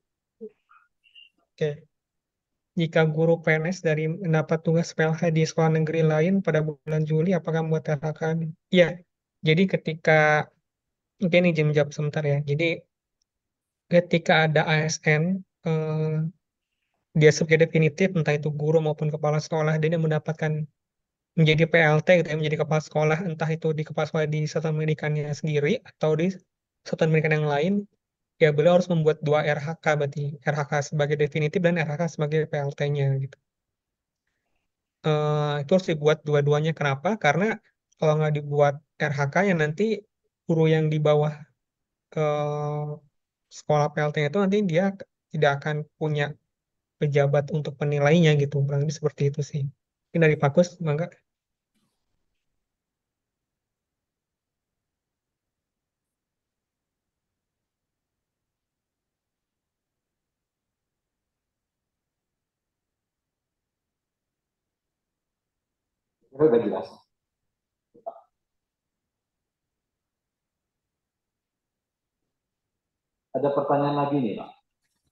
jika guru PNS dari mendapat tugas PLH di sekolah negeri lain pada bulan Juli, apakah membuat THK? Iya, jadi mungkin izin menjawab sebentar ya. Jadi ketika ada ASN dia sebagai definitif, entah itu guru maupun kepala sekolah, dan dia mendapatkan menjadi PLT gitu ya, menjadi kepala sekolah, entah itu di kepala sekolah di satuan pendidikannya sendiri atau di satuan pendidikan yang lain, ya beliau harus membuat 2 RHK, berarti RHK sebagai definitif dan RHK sebagai PLT-nya gitu. Itu harus dibuat dua-duanya. Kenapa? Karena kalau nggak dibuat RHK ya nanti guru yang di bawah eh, sekolah PLT itu nanti dia tidak akan punya pejabat untuk penilainya gitu. Kurang lebih seperti itu sih. Mungkin dari Pak Kus, Bangga. Kira udah jelas. Ada pertanyaan lagi nih Pak,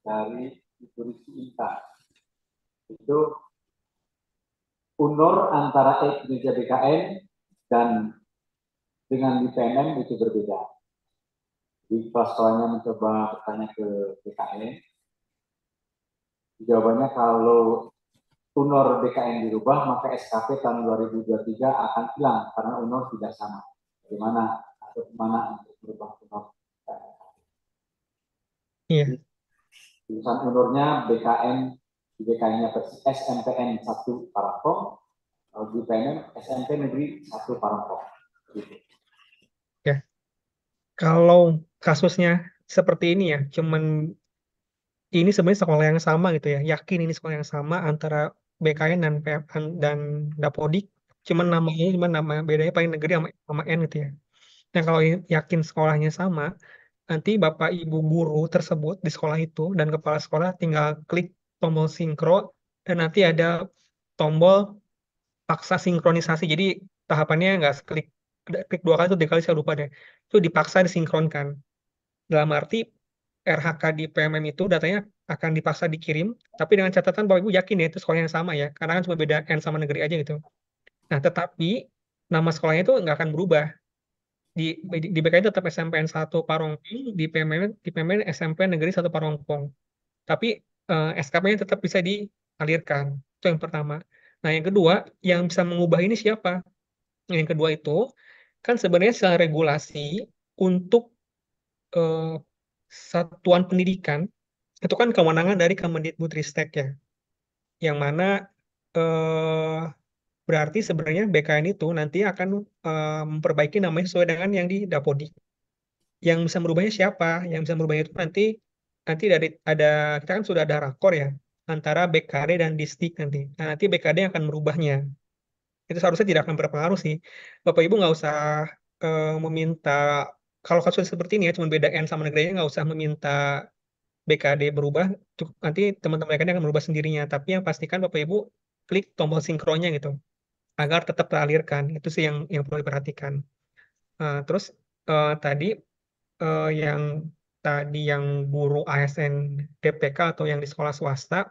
dari Ibu Rizky Intan. Itu UNOR antara kinerja BKN dan dengan di PNM itu berbeda. Di kelas sekolahnya mencoba bertanya ke BKN, jawabannya kalau UNOR BKN dirubah, maka SKP tahun 2023 akan hilang karena UNOR tidak sama. Bagaimana atau kemana untuk berubah UNOR? Iya. Tulisan UNOR-nya BKN, di BKN-nya SMPN 1 Parangpong, di PNM SMP Negeri 1 Parangpong. Gitu. Ya. Kalau kasusnya seperti ini ya, cuman ini sebenarnya sekolah yang sama gitu ya. Yakin ini sekolah yang sama antara BKN dan dan Dapodik. Cuman namanya nama bedanya paling negeri sama N gitu ya. Nah, kalau yakin sekolahnya sama, nanti Bapak Ibu guru tersebut di sekolah itu dan kepala sekolah tinggal klik tombol sinkro dan nanti ada tombol paksa sinkronisasi. Jadi tahapannya nggak klik 2 kali atau 3 kali, saya lupa deh. Itu dipaksa disinkronkan. Dalam arti RHK di PMM itu datanya akan dipaksa dikirim, tapi dengan catatan Bapak Ibu yakin ya itu sekolah yang sama ya, karena kan cuma beda N sama negeri aja gitu. Nah, tetapi nama sekolahnya itu nggak akan berubah. Di BKN tetap SMPN 1 Parongpong, di PMN SMP Negeri 1 Parongpong. Tapi SKP-nya tetap bisa dialirkan. Itu yang pertama. Nah, yang kedua, yang bisa mengubah ini siapa? Yang kedua itu, kan sebenarnya secara regulasi untuk eh, satuan pendidikan, itu kan kewenangan dari Kemendikbudristek ya. Yang mana eh, berarti sebenarnya BKN itu nanti akan memperbaiki namanya sesuai dengan yang di Dapodik. Yang bisa merubahnya siapa? Yang bisa merubahnya itu nanti dari kita kan sudah ada rakor ya antara BKD dan Disdik nanti. Nah, nanti BKD yang akan merubahnya. Itu seharusnya tidak akan berpengaruh sih. Bapak Ibu nggak usah meminta, kalau kasus seperti ini ya cuma beda N sama negerinya, nggak usah meminta BKD berubah. Nanti teman-teman BKD akan berubah sendirinya. Tapi yang pastikan Bapak Ibu klik tombol sinkronnya gitu agar tetap teralirkan. Itu sih yang perlu diperhatikan. Terus tadi yang guru ASN DPK atau yang di sekolah swasta,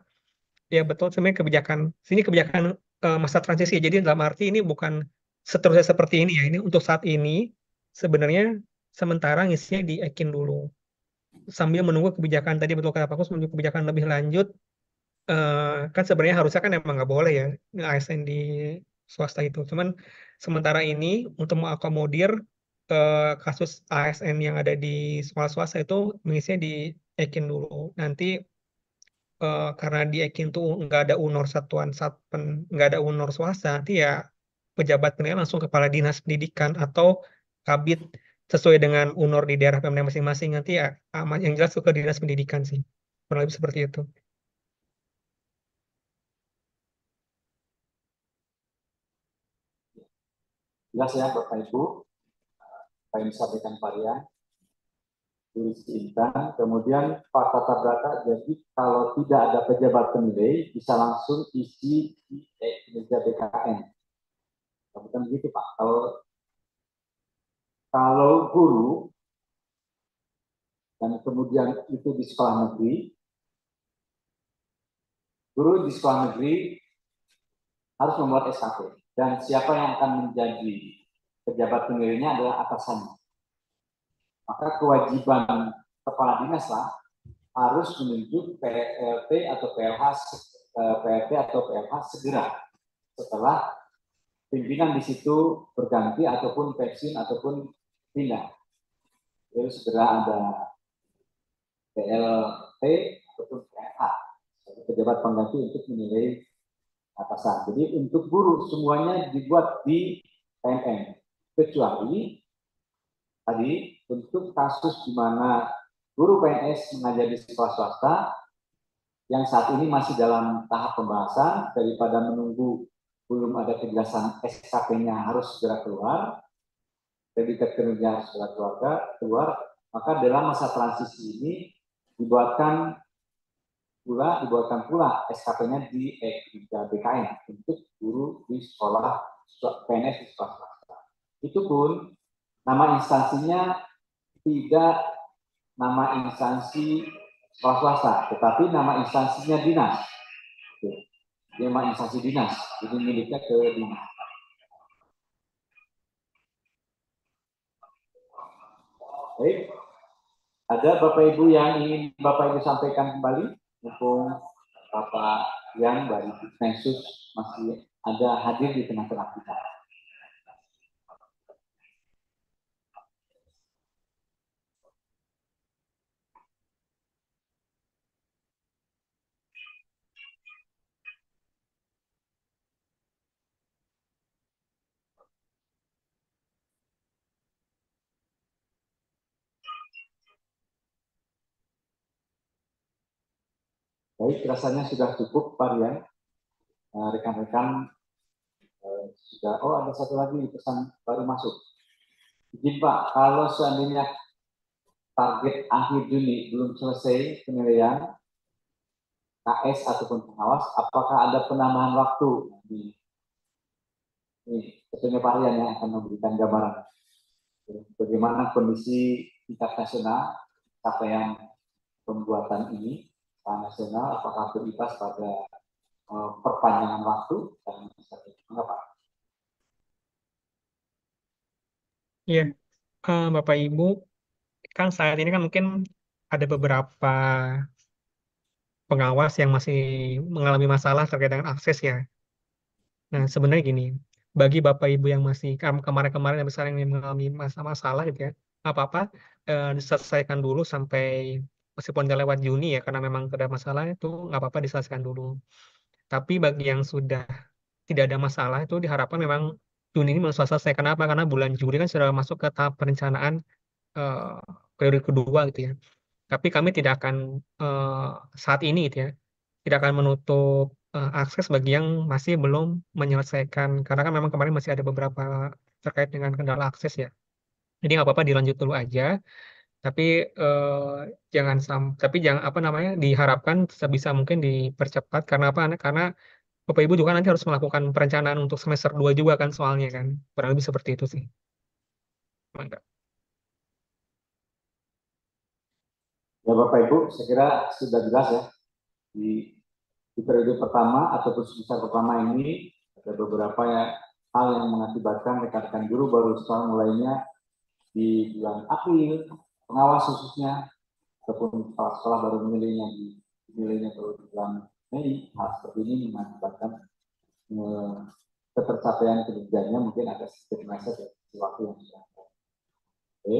ya betul, sebenarnya kebijakan masa transisi. Jadi dalam arti ini bukan seterusnya seperti ini ya. Ini untuk saat ini sebenarnya sementara ngisinya di Ekin dulu. Sambil menunggu kebijakan tadi, betul kata Pak Kus, menunggu kebijakan lebih lanjut. Kan sebenarnya harusnya kan emang nggak boleh ya ASN di swasta itu. Cuman sementara ini untuk mengakomodir kasus ASN yang ada di sekolah swasta itu mengisinya di Ekin dulu. Nanti karena di Ekin tuh nggak ada UNOR satuan nggak ada UNOR swasta, nanti ya pejabat penilaian langsung kepala dinas pendidikan atau kabid sesuai dengan UNOR di daerah Pemda masing-masing. Nanti ya yang jelas ke dinas pendidikan sih. Kurang lebih seperti itu. Jelas ya Bapak Ibu, apa yang disampaikan Pak Rian, tulis Intan, kemudian Pak Tata Brata, jadi kalau tidak ada pejabat penilai, bisa langsung isi di kinerja BKN. Bukan begitu Pak, kalau guru, dan kemudian itu di sekolah negeri, guru di sekolah negeri harus membuat SKP. Dan siapa yang akan menjadi pejabat penilainya adalah atasannya. Maka kewajiban kepala dinas lah harus menunjuk PLT atau PLH segera setelah pimpinan di situ berganti ataupun pensiun ataupun pindah. Jadi segera ada PLT ataupun PLH sebagai pejabat pengganti untuk menilai atasan. Jadi untuk guru semuanya dibuat di PNM, kecuali tadi untuk kasus di mana guru PNS mengajar di sekolah swasta yang saat ini masih dalam tahap pembahasan, daripada menunggu belum ada kejelasan SKP-nya harus segera keluar, predikat kinerja harus segera keluar, maka dalam masa transisi ini dibuatkan pula SKP-nya di BKN untuk guru di sekolah PNS di sekolah swasta. Itu pun nama instansinya tidak nama instansi sekolah swasta, tetapi nama instansinya dinas. Nama instansi dinas, jadi miliknya ke dinas. Baik, ada Bapak Ibu yang ingin Bapak Ibu sampaikan kembali, mumpung Bapak Yan dari Nexus masih ada hadir di tengah-tengah kita. Baik, rasanya sudah cukup, Pak Rian. Rekan-rekan sudah. Oh, ada satu lagi pesan baru masuk. Izin Pak, kalau seandainya target akhir Juni belum selesai penilaian KS ataupun pengawas, apakah ada penambahan waktu? Ini tentunya Pak Rian yang akan memberikan gambaran bagaimana kondisi tingkat nasional capaian pembuatan ini nasional, apakah berimbas pada perpanjangan waktu dan sebagainya. Mengapa? Iya, Bapak Ibu, kan saat ini kan mungkin ada beberapa pengawas yang masih mengalami masalah terkait dengan akses ya. Nah, sebenarnya gini, bagi Bapak Ibu yang masih kemarin-kemarin yang besar yang mengalami masalah gitu ya, nggak apa-apa, diselesaikan dulu sampai meskipun udah lewat Juni ya, karena memang ada masalah itu nggak apa-apa diselesaikan dulu. Tapi bagi yang sudah tidak ada masalah itu diharapkan memang Juni ini selesai. Kenapa? Karena bulan Juli kan sudah masuk ke tahap perencanaan eh, periode kedua gitu ya. Tapi kami tidak akan saat ini gitu ya, tidak akan menutup akses bagi yang masih belum menyelesaikan, karena kan memang kemarin masih ada beberapa terkait dengan kendala akses ya. Jadi nggak apa-apa dilanjut dulu aja, tapi tapi jangan apa namanya diharapkan sebisa mungkin dipercepat. Karena apa? Karena Bapak Ibu juga nanti harus melakukan perencanaan untuk semester 2 juga kan soalnya kan. Kurang lebih seperti itu sih. Mantap. Ya Bapak Ibu, saya kira sudah jelas ya. Di periode pertama ataupun semester pertama ini ada beberapa hal yang mengakibatkan rekan-rekan guru baru sekolah mulainya di bulan April, pengawas khususnya, ataupun kepala sekolah baru menilainya baru di bulan Mei. Hal seperti ini mengakibatkan ketercapaian kinerjanya mungkin agak sedikit meleset ya, di waktu yang sudah. Oke.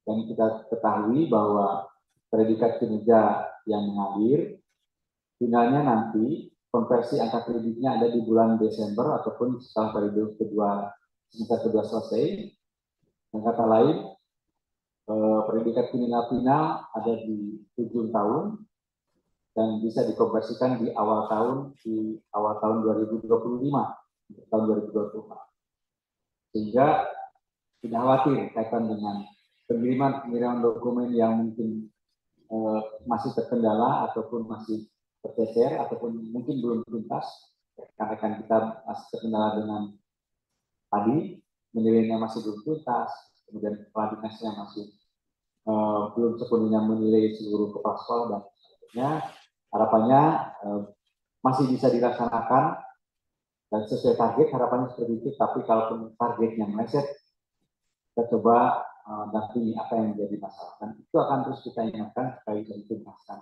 Dan kita ketahui bahwa predikat kinerja yang mengalir finalnya nanti konversi angka kreditnya ada di bulan Desember ataupun setelah periode kedua semester kedua selesai. Dengan kata lain, predikat kinerja final ada di ujung tahun dan bisa dikonversikan di awal tahun 2025 tahun 2024. Sehingga tidak khawatir kaitan dengan pengiriman dokumen yang mungkin masih terkendala ataupun masih tercecer ataupun mungkin belum tuntas. Rekan-rekan kita masih terkendala dengan tadi menilainya masih belum tuntas, kemudian kepala dinasnya masih belum sepenuhnya menilai seluruh kepala sekolah dan sebagainya. Harapannya masih bisa dilaksanakan dan sesuai target, harapannya seperti itu. Tapi kalau targetnya meleset, kita coba dampingi apa yang menjadi masalah. Dan itu akan terus kita ingatkan supaya bisa dituntaskan.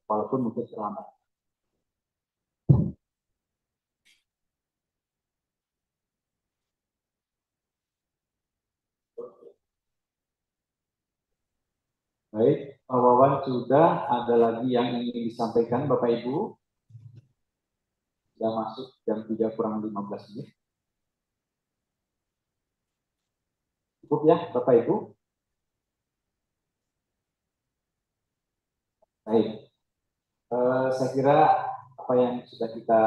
walaupun mungkin terlambat. Baik, Pak Wawan sudah, ada lagi yang ingin disampaikan Bapak Ibu? Sudah masuk jam 3 kurang 15 menit. Cukup ya Bapak Ibu? Baik, saya kira apa yang sudah kita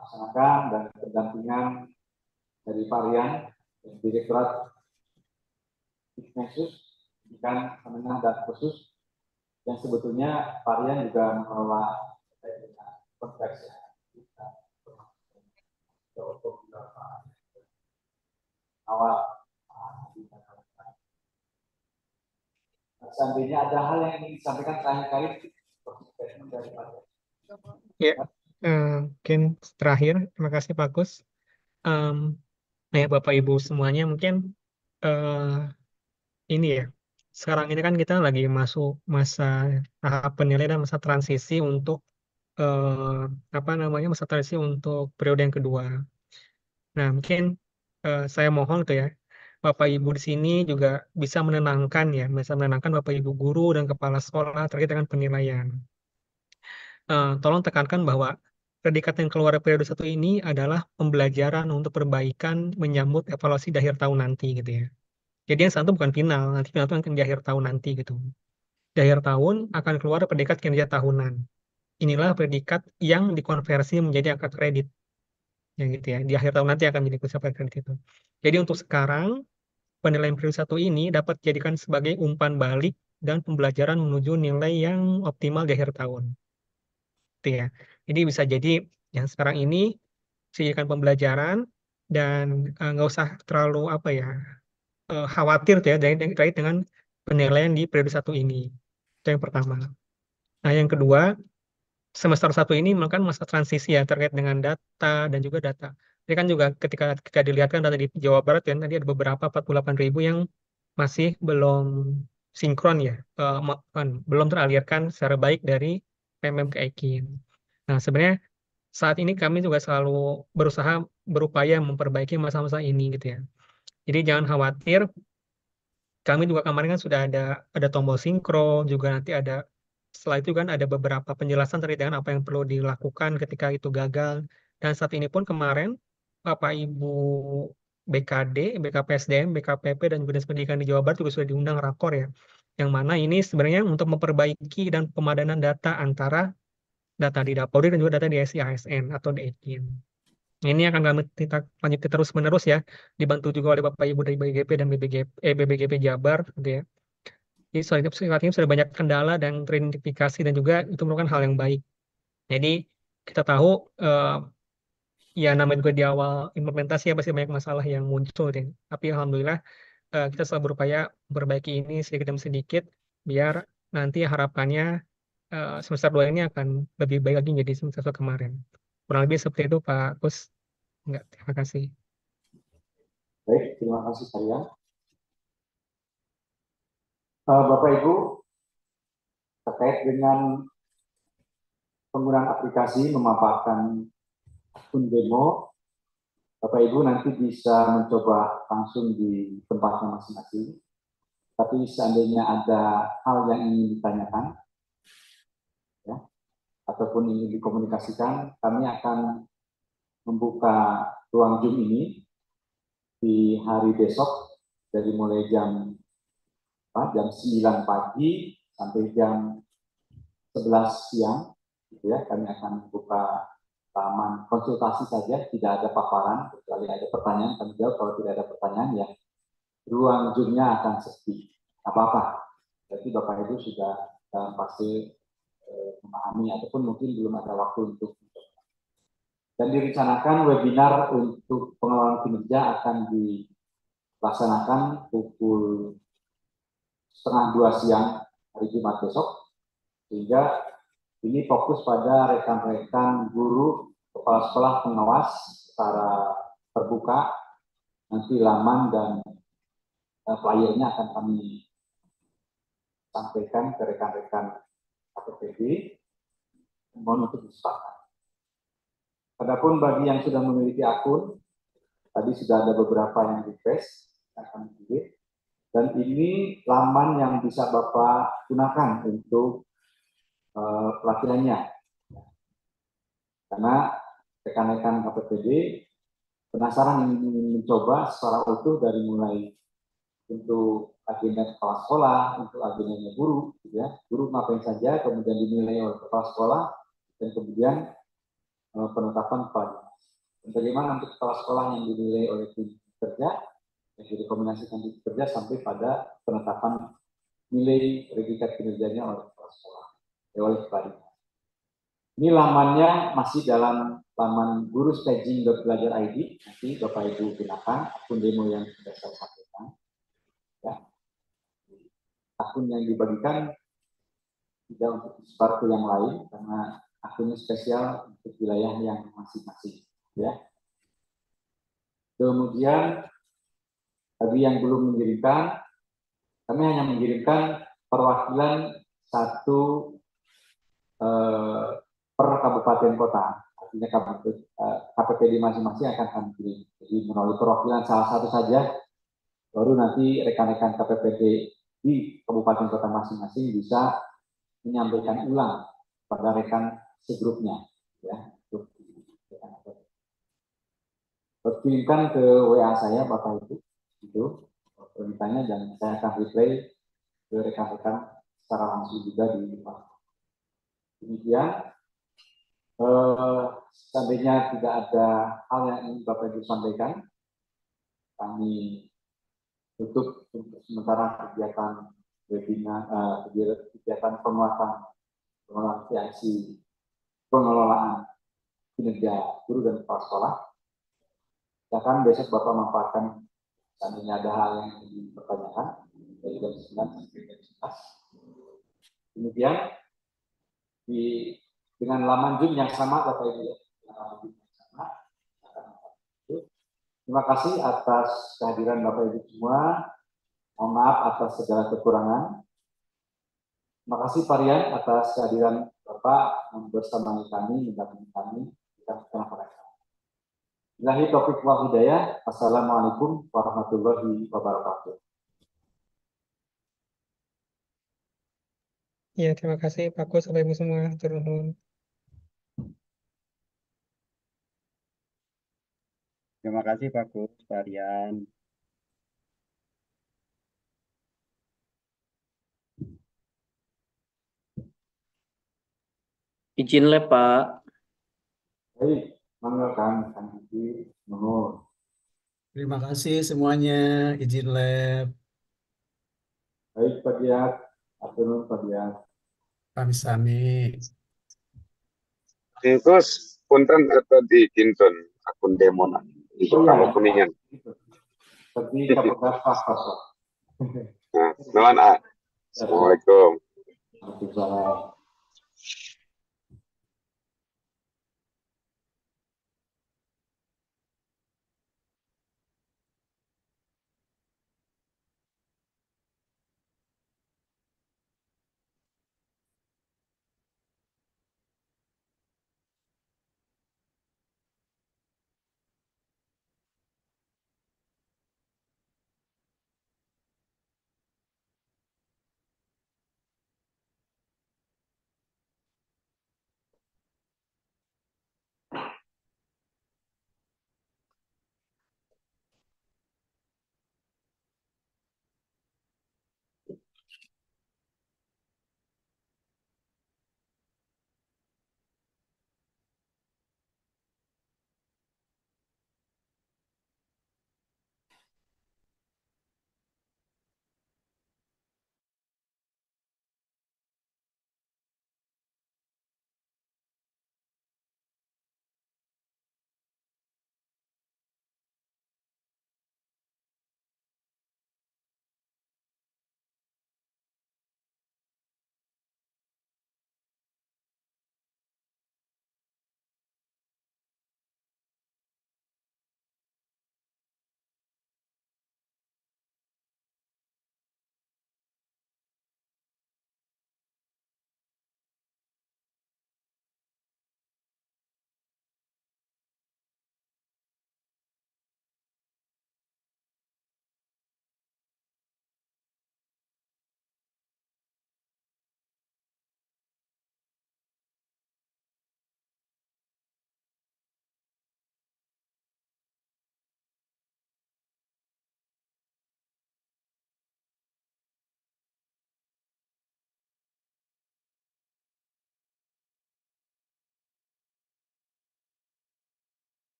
laksanakan dan pendampingan dari Pak Rian, Direktorat Dikmensus, Pendidikan Menengah dan Khusus, yang sebetulnya Pak Rian juga mengelola konteks awal. Seandainya ada hal yang ingin disampaikan terakhir kali dari Pak Rian. Ya, mungkin terakhir, terima kasih Pak Kus. Ya Bapak Ibu semuanya mungkin ini ya, sekarang ini kan kita lagi masuk masa tahap penilaian dan masa transisi untuk masa transisi untuk periode yang kedua. Nah mungkin saya mohon tuh ya, Bapak Ibu di sini juga bisa menenangkan Bapak Ibu guru dan kepala sekolah terkait dengan penilaian. Tolong tekankan bahwa predikat yang keluar periode 1 ini adalah pembelajaran untuk perbaikan menyambut evaluasi di akhir tahun nanti gitu ya. Jadi yang satu bukan final, nanti final itu akan di akhir tahun nanti gitu. Di akhir tahun akan keluar predikat kinerja tahunan. Inilah predikat yang dikonversi menjadi angka kredit. Ya gitu ya. Di akhir tahun nanti akan menjadi angka kredit itu. Jadi untuk sekarang penilaian periode 1 ini dapat dijadikan sebagai umpan balik dan pembelajaran menuju nilai yang optimal di akhir tahun. Gitu ya. Jadi bisa jadi yang sekarang ini dijadikan pembelajaran dan nggak usah terlalu khawatir tuh ya terkait dengan penilaian di periode 1 ini. Itu yang pertama. Nah, yang kedua, semester 1 ini merupakan masa transisi ya terkait dengan data dan juga data. Ini kan juga ketika dilihat kan data di Jawa Barat kan tadi ada beberapa 48.000 yang masih belum sinkron ya, belum teralirkan secara baik dari PMM ke Ekin. Nah, sebenarnya saat ini kami juga selalu berupaya memperbaiki masa-masa ini gitu ya. Jadi jangan khawatir, kami juga kemarin kan sudah ada tombol sinkron, juga nanti ada setelah itu kan ada beberapa penjelasan terkait dengan apa yang perlu dilakukan ketika itu gagal. Dan saat ini pun kemarin Bapak Ibu BKD, BKPSDM, BKPP dan juga Dinas Pendidikan di Jawa Barat juga sudah diundang rakor ya. Yang mana ini sebenarnya untuk memperbaiki dan pemadanan data antara data di Dapori dan juga data di SIASN atau di Ekin. Ini akan kami lanjutkan terus-menerus ya, dibantu juga oleh Bapak Ibu dari BGP dan BBGP Jabar, gitu ya. Jadi soal ini sudah banyak kendala dan teridentifikasi dan juga itu merupakan hal yang baik. Jadi kita tahu ya namanya juga di awal implementasi ya pasti banyak masalah yang muncul deh. Tapi alhamdulillah kita selalu berupaya memperbaiki ini sedikit demi sedikit biar nanti harapannya semester 2 ini akan lebih baik lagi jadi semester 1 kemarin. Kurang lebih seperti itu Pak Kus. Enggak, terima kasih. Baik, terima kasih Kalian. Bapak Ibu, terkait dengan penggunaan aplikasi memanfaatkan akun demo, Bapak Ibu nanti bisa mencoba langsung di tempatnya masing-masing. Tapi seandainya ada hal yang ingin ditanyakan, ya, ataupun ingin dikomunikasikan, kami akan membuka ruang Zoom ini di hari besok dari mulai jam 9 pagi sampai jam 11 siang, gitu ya. Kami akan membuka taman konsultasi saja, tidak ada paparan, kecuali ada pertanyaan kami jawab. Kalau tidak ada pertanyaan ya ruang Zoom-nya akan sepi. Apa-apa. Berarti Bapak Ibu sudah dalam fase memahami ataupun mungkin belum ada waktu untuk dan direncanakan webinar untuk pengelolaan kinerja akan dilaksanakan pukul 1:30 siang hari Jumat besok, sehingga ini fokus pada rekan-rekan guru, kepala sekolah, pengawas secara terbuka. Nanti laman dan flyernya akan kami sampaikan ke rekan-rekan KPPD, mohon untuk disepakati. Adapun bagi yang sudah memiliki akun, tadi sudah ada beberapa yang request akan dipilih, dan ini laman yang bisa Bapak gunakan untuk pelatihannya. Karena rekan-rekan KPPD penasaran ingin mencoba secara utuh dari mulai untuk agenda kepala sekolah, untuk agendanya guru, gitu ya. Guru ngapain saja, kemudian dinilai oleh kepala sekolah, dan kemudian penetapan kepala dinas. Dan bagaimana untuk kepala sekolah yang dinilai oleh tim kerja, yang direkomendasikan tim kerja sampai pada penetapan nilai predikat kinerjanya oleh kepala sekolah, oleh kepala dinas. Ini lamannya masih dalam laman guru-staging.belajar.id, nanti Bapak Ibu gunakan akun demo yang sudah saya sampaikan. Ya. Akun yang dibagikan tidak untuk disebar ke yang lain, karena akunnya spesial untuk wilayah yang masing-masing. Ya. Kemudian, bagi yang belum mengirimkan, kami hanya mengirimkan perwakilan satu per kabupaten kota, artinya KPPD masing-masing akan kami kirim. Jadi melalui perwakilan salah satu saja, baru nanti rekan-rekan KPPD di kabupaten kota masing-masing bisa menyampaikan ulang pada rekan segrupnya, ya. Kirimkan ke WA saya Bapak Ibu, itu permintaannya, dan saya akan reply ke rekan-rekan secara langsung juga di luar. Demikian. Seandainya tidak ada hal yang ingin Bapak Ibu sampaikan, kami tutup untuk sementara kegiatan webinar, kegiatan penguatan PIC, pengelolaan kinerja guru dan kepala sekolah. Silakan besok Bapak manfaatkan seandainya ada hal yang ingin dipertanyakan dari jam 9 sampai jam 11. Demikian dengan laman Zoom yang sama Bapak Ibu, terima kasih atas kehadiran Bapak Ibu semua. Mohon maaf atas segala kekurangan. Terima kasih Pak Rian atas kehadiran Bapak bersama kami, mendampingi kami di tengah-tengah. Billahi taufiq wal hidayah. Assalamualaikum warahmatullahi wabarakatuh. Ya, terima kasih Pak Kus, Bapak Ibu semua. Turun. Terima kasih Pak Kus, Pak Rian. Izin lab, Pak. Baik, monggo Kang Haji, mohon. Terima kasih semuanya, izin lab. Baik Pak Diat, atur Pak Diat. Sami-sami. Terus punten atau di Kinton akun demo untuk kamu kuningan. Tapi dapat pas. Nah, nuhun. Assalamualaikum. Waalaikumsalam.